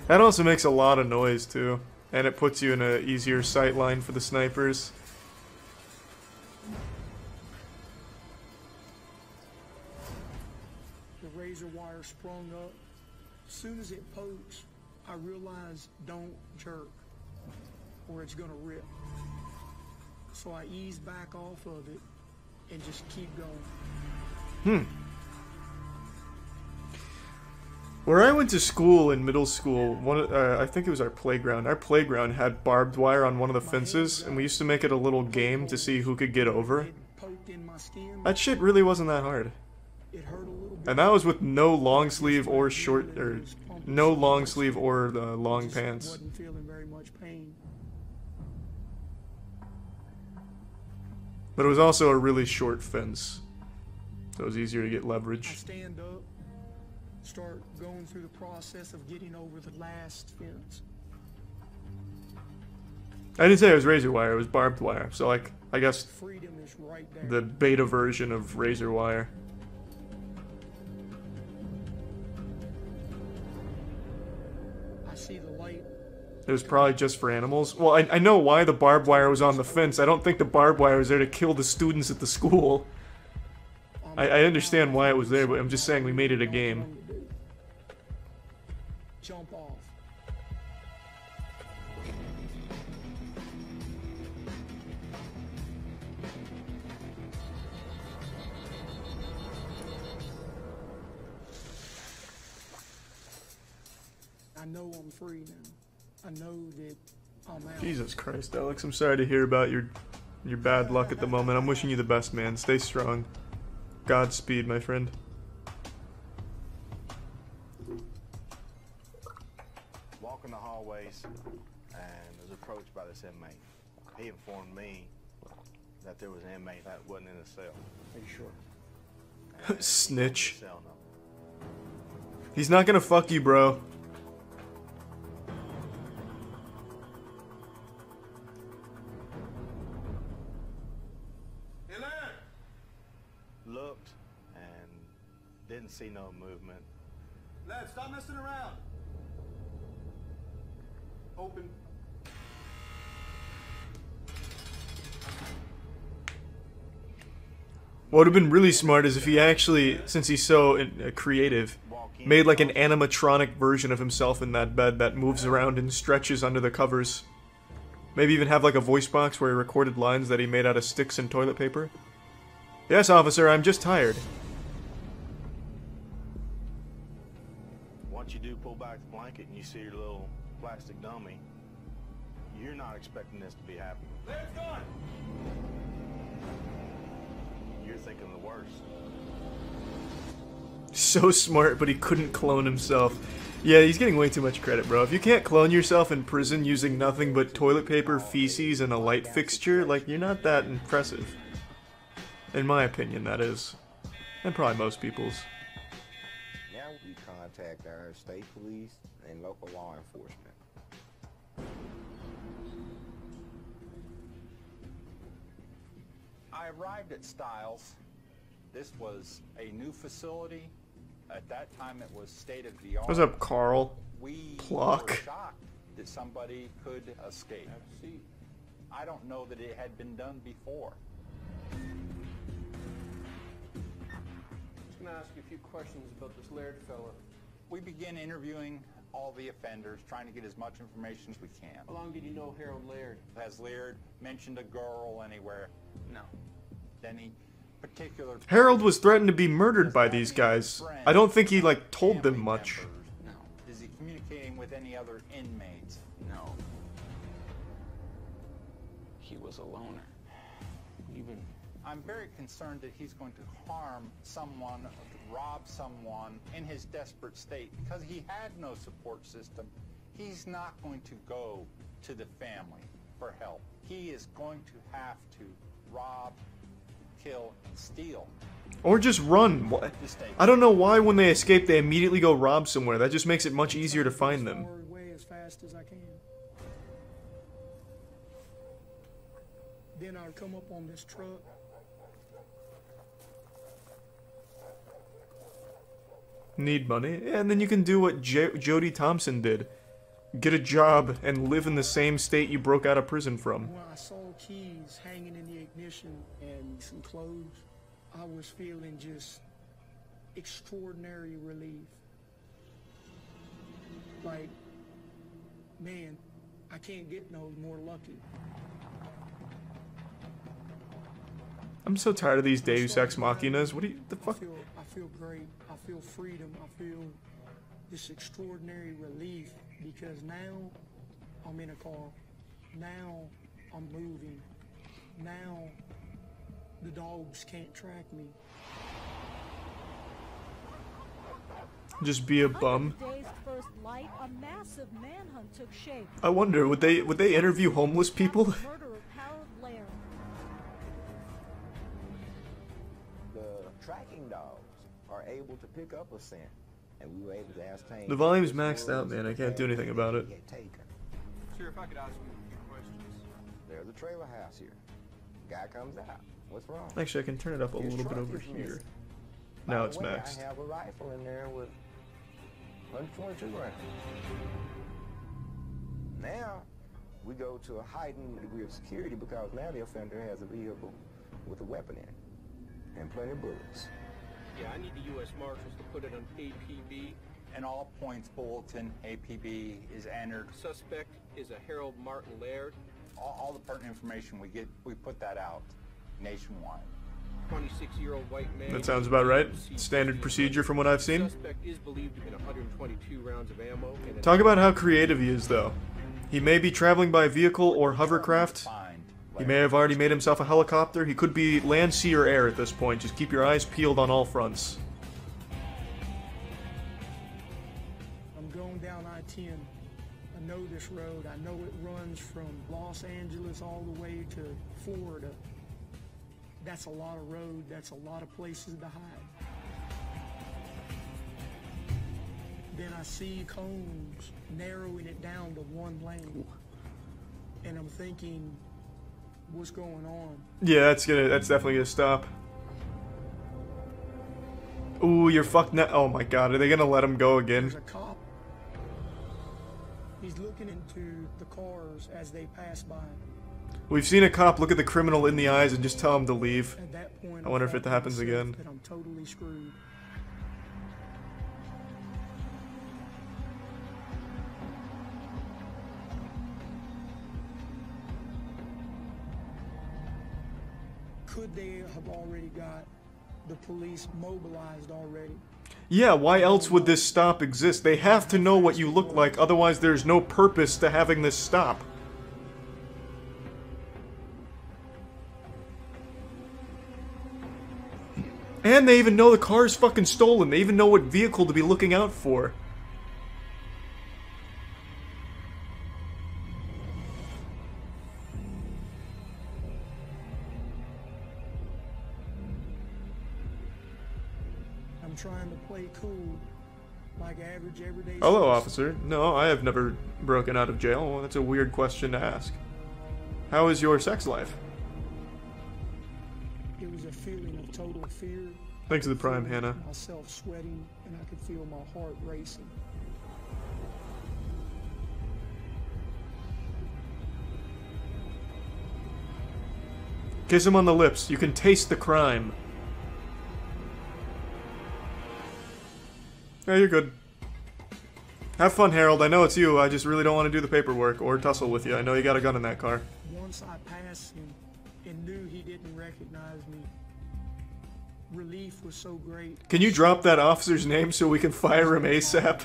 That also makes a lot of noise too, and it puts you in an easier sight line for the snipers. The razor wire sprung up. As soon as it pokes, I realize don't jerk, or it's gonna rip. So I ease back off of it and just keep going. Where I went to school in middle school, I think it was our playground. Our playground had barbed wire on one of the fences, and we used to make it a little game to see who could get over. That shit really wasn't that hard. And that was with no long sleeve or short, or no long sleeve or long pants. Wasn't feeling very much pain. But it was also a really short fence, so it was easier to get leverage. I stand up, start going through the process of getting over the last fence. I didn't say it was razor wire, it was barbed wire. So, like, I guess Freedom is right there. the beta version of razor wire. I see the light. It was probably just for animals. Well, I know why the barbed wire was on the fence. I don't think the barbed wire was there to kill the students at the school. I understand why it was there, but I'm just saying we made it a game. Jump off. I know I'm free now. I know that I'm out. Jesus Christ, Alex, I'm sorry to hear about your bad luck at the moment. I'm wishing you the best, man. Stay strong. Godspeed, my friend. Walking the hallways and was approached by this inmate. He informed me that there was an inmate that wasn't in the cell. Are you sure? Snitch. He's not gonna fuck you, bro. Looked and didn't see no movement. Lad, stop messing around. Open. What would have been really smart is if he actually, since he's so creative, made like an animatronic version of himself in that bed that moves around and stretches under the covers. Maybe even have like a voice box where he recorded lines that he made out of sticks and toilet paper. Yes, officer, I'm just tired. Once you do pull back the blanket and you see your little plastic dummy, you're not expecting this to be happening. Lad's gone. You're thinking the worst. So smart, but he couldn't clone himself. Yeah, he's getting way too much credit, bro. If you can't clone yourself in prison using nothing but toilet paper, feces, and a light fixture, like, you're not that impressive. In my opinion, that is. And probably most people's. Now we contact our state police and local law enforcement. I arrived at Stiles. This was a new facility. At that time, it was state-of-the-art. What's up, Carl? We Pluck. were shocked that somebody could escape. I don't know that it had been done before. I'm gonna ask you a few questions about this Laird fella. We began interviewing all the offenders, trying to get as much information as we can. How long did you know Harold Laird? Has Laird mentioned a girl anywhere? No. Any particular... Harold was threatened to be murdered by these guys. I don't think he, like, told them much. No. Is he communicating with any other inmates? No. He was a loner. I'm very concerned that he's going to harm someone, rob someone in his desperate state because he had no support system. He's not going to go to the family for help. He is going to have to rob, kill, and steal. Or just run. I don't know why when they escape they immediately go rob somewhere. That just makes it much easier to find them. Way as fast as I can. Then I'll come up on this truck. Need money? Yeah, and then you can do what Jody Thompson did. Get a job and live in the same state you broke out of prison from. When I saw keys hanging in the ignition and some clothes, I was feeling just extraordinary relief. Like, man, I can't get no more lucky. I'm so tired of these Deus Ex Machinas. What do you... the fuck? I feel great. I feel freedom. I feel this extraordinary relief because now I'm in a car. Now I'm moving. Now the dogs can't track me. Just be a bum. Day's first light, a massive manhunt took shape. I wonder, would they interview homeless people? Murder of Harold Laird. The tracking dogs are able to pick up a scent and we were able to ascertain. The volume's maxed out, man. I can't do anything about it. Sir, if I could ask you a few questions. There's a trailer house here. Guy comes out. What's wrong? Actually, I can turn it up a little bit over here. Now it's maxed. I have a rifle in there with 122 rounds. Now, we go to a heightened degree of security because now the offender has a vehicle with a weapon in it and plenty of bullets. Yeah, I need the U.S. Marshals to put it on APB. In all points bulletin, APB is entered. Suspect is a Harold Martin Laird. All the pertinent information we get, we put that out nationwide. 26-year-old white man. That sounds about right. Standard procedure from what I've seen. Suspect is believed to have been 122 rounds of ammo. Talk about how creative he is, though. He may be traveling by vehicle or hovercraft. He may have already made himself a helicopter. He could be land, sea, or air at this point. Just keep your eyes peeled on all fronts. I'm going down I-10. I know this road. I know it runs from Los Angeles all the way to Florida. That's a lot of road. That's a lot of places to hide. Then I see cones narrowing it down to one lane. And I'm thinking, what's going on? Yeah, that's definitely gonna stop. Ooh, you're fucked now. Oh my god, are they gonna let him go again? There's a cop. He's looking into the cars as they pass by. We've seen a cop look at the criminal in the eyes and just tell him to leave. At that point, I wonder if it happens again. That I'm totally screwed. Could they have already got the police mobilized already? Yeah, why else would this stop exist? They have to know what you look like, otherwise there's no purpose to having this stop. And they even know the car's fucking stolen. They even know what vehicle to be looking out for. I'm trying to play cool, like average everyday. Hello, officer. No, I have never broken out of jail. Well, that's a weird question to ask. How is your sex life? It was a feeling of total fear. Thanks to the Prime, Hannah. Myself sweating, and I could feel my heart racing. Kiss him on the lips. You can taste the crime. Yeah, you're good. Have fun, Harold. I know it's you. I just really don't want to do the paperwork or tussle with you. I know you got a gun in that car. Once I passed him and knew he didn't recognize me, relief was so great. Can you drop that officer's name so we can fire him ASAP?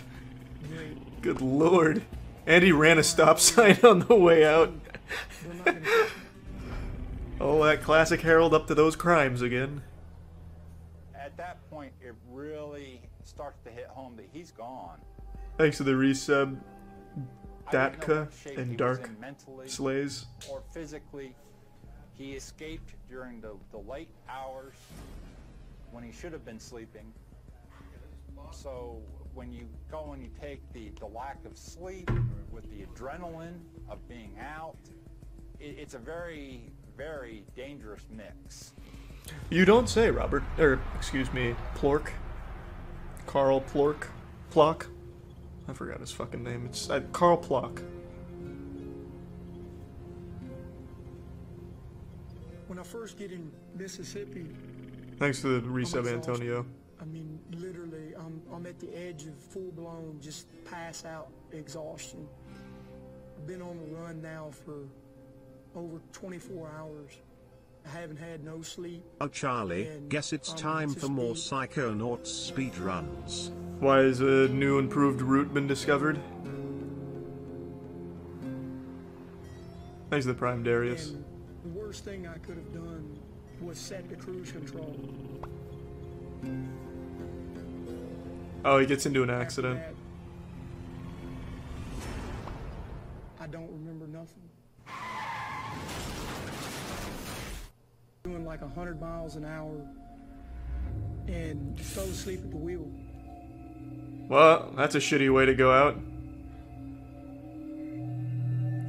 Good lord. And he ran a stop sign on the way out. Oh, that classic Harold up to those crimes again. At that point, it really starts to hit home that he's gone. Thanks to the resub, Datka and Dark Slays. Or physically, he escaped during the late hours when he should have been sleeping. So when you go and you take the lack of sleep with the adrenaline of being out, it's a very, very dangerous mix. You don't say, Robert. Or, excuse me, Plork. Carl Plork. Plock? I forgot his fucking name. It's Carl Plock. When I first get in Mississippi... Thanks to the resub, Antonio. I mean, literally, I'm at the edge of full-blown, just pass-out exhaustion. I've been on the run now for over 24 hours. I haven't had no sleep. Oh, Charlie, guess it's time for more Psychonauts speedruns. Why has a new improved route been discovered? Thanks to the Prime, Darius. And the worst thing I could have done was set the cruise control. Oh, he gets into an accident. I don't remember nothing. Doing like 100 miles an hour and fell asleep at the wheel. Well, that's a shitty way to go out.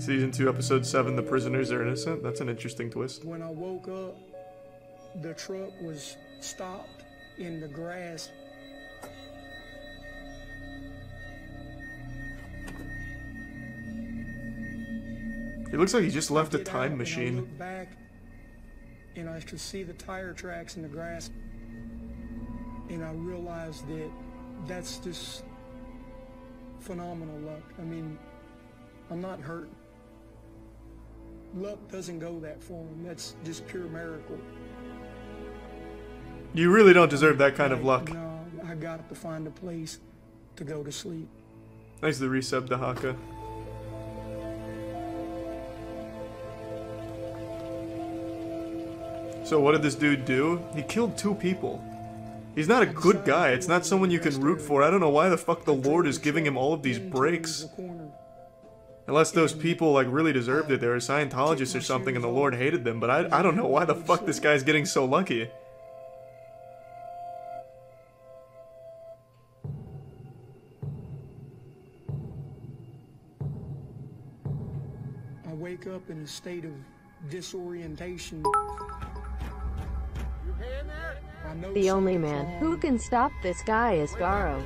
Season 2, Episode 7, The Prisoners Are Innocent. That's an interesting twist. When I woke up, the truck was stopped in the grass. It looks like he just left a Get out, time and I machine. looked back, and I could see the tire tracks in the grass, and I realized that that's just phenomenal luck. I mean, I'm not hurt. Luck doesn't go that far. That's just pure miracle. You really don't deserve that kind of luck. No, I got to find a place to go to sleep. Thanks to the resub to Haka. So what did this dude do? He killed 2 people. He's not a good guy. It's not someone you can root for. I don't know why the fuck the Lord is giving him all of these breaks. Unless those people like really deserved it. They were Scientologists or something and the Lord hated them. But I don't know why the fuck this guy's getting so lucky. I wake up in a state of disorientation. The only man who can stop this guy is Garo.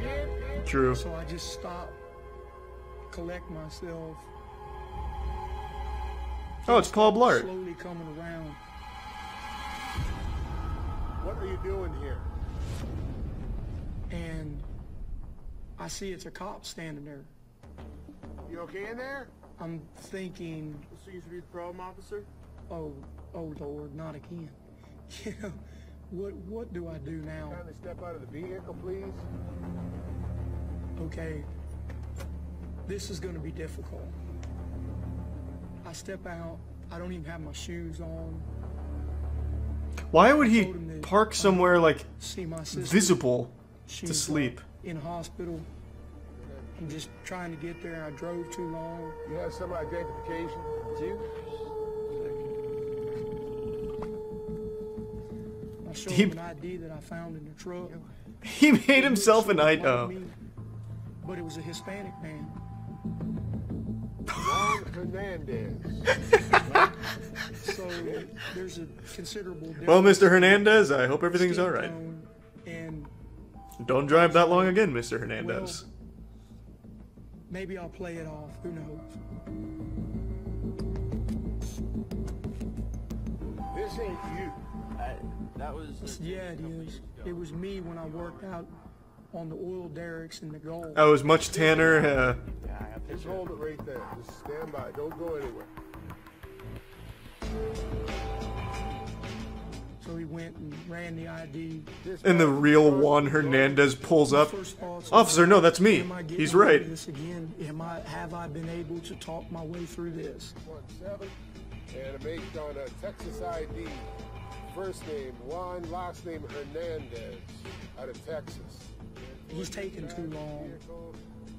True. So I just stop, collect myself. Oh, it's Paul Blart. Slowly coming around. What are you doing here? And I see it's a cop standing there. You okay in there? I'm thinking, This seems to be the problem, officer. oh Lord, not again. You know, what do I do now? Kindly step out of the vehicle, please. Okay, this is going to be difficult. I step out. I don't even have my shoes on. Why would he park somewhere like See my sister. visible to She's sleep? in hospital. I'm just trying to get there. I drove too long. You have some identification? You? I showed him an ID that I found in the truck. He made himself an ID. Oh. But it was a Hispanic man. Juan Hernandez. So there's a considerable difference. Well, Mr. Hernandez, I hope everything's Skin alright. tone and Don't drive that long again, Mr. Hernandez. maybe I'll play it off. Who knows? This ain't you. That was... Yeah, it is. It was me when I worked out on the oil derricks in the Gulf. I was much tanner. Just hold it right there. Just stand by. Don't go anywhere. So he went and ran the ID. And the real Juan Hernandez pulls up. Officer, no, that's me. He's right. This again. Have I been able to talk my way through this? 17 and a make on a Texas ID. First name Juan, last name Hernandez, out of Texas. He's taking too long.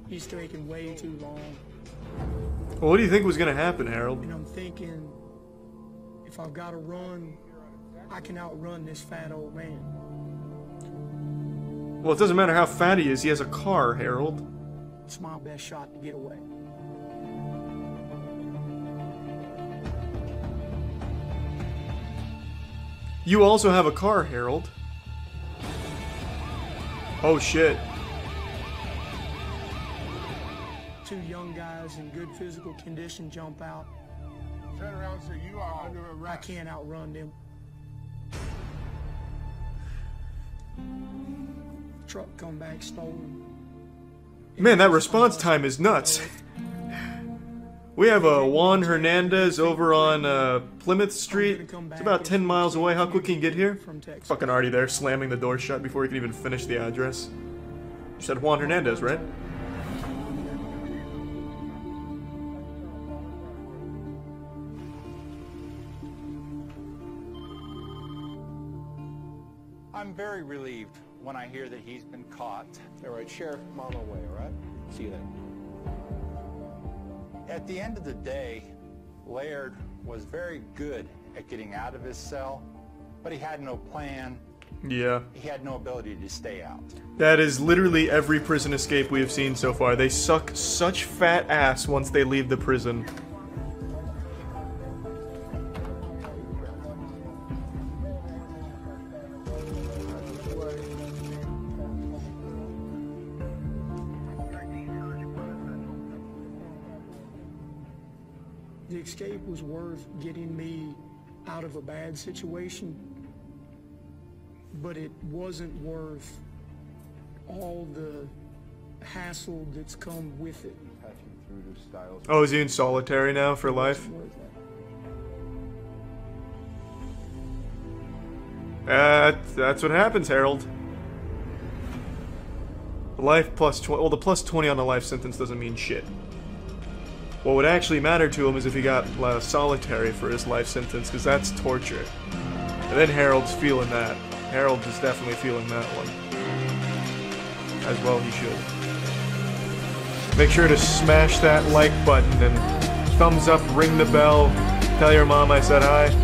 He's taking way too long. Well, what do you think was going to happen, Harold? And I'm thinking, if I've got to run, I can outrun this fat old man. Well, it doesn't matter how fat he is. He has a car, Harold. It's my best shot to get away. You also have a car, Harold. Oh, shit. Two young guys in good physical condition jump out. Turn around, sir. You are under I arrest. can't outrun them. Truck come back stolen. Man, that response time is nuts. We have a Juan Hernandez over on Plymouth Street. It's about 10 miles away. How quick can you get here? Fucking already there, slamming the door shut before he can even finish the address. You said Juan Hernandez, right? I'm very relieved when I hear that he's been caught. All right, Sheriff, I'm on my way, all right? See you then. At the end of the day, Laird was very good at getting out of his cell, but he had no plan Yeah. He had no ability to stay out. That is literally every prison escape we have seen so far. They suck such fat ass once they leave the prison. The escape was worth getting me out of a bad situation, but it wasn't worth all the hassle that's come with it. Oh, is he in solitary now for life? That's what happens, Harold. Life plus 20. Well, the plus 20 on the life sentence doesn't mean shit. What would actually matter to him is if he got solitary for his life sentence, because that's torture. And then Harold's feeling that. Harold is definitely feeling that one. As well he should. Make sure to smash that like button and thumbs up, ring the bell, tell your mom I said hi.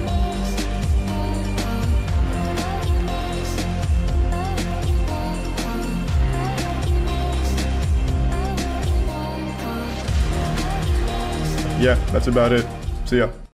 Yeah, that's about it. See ya.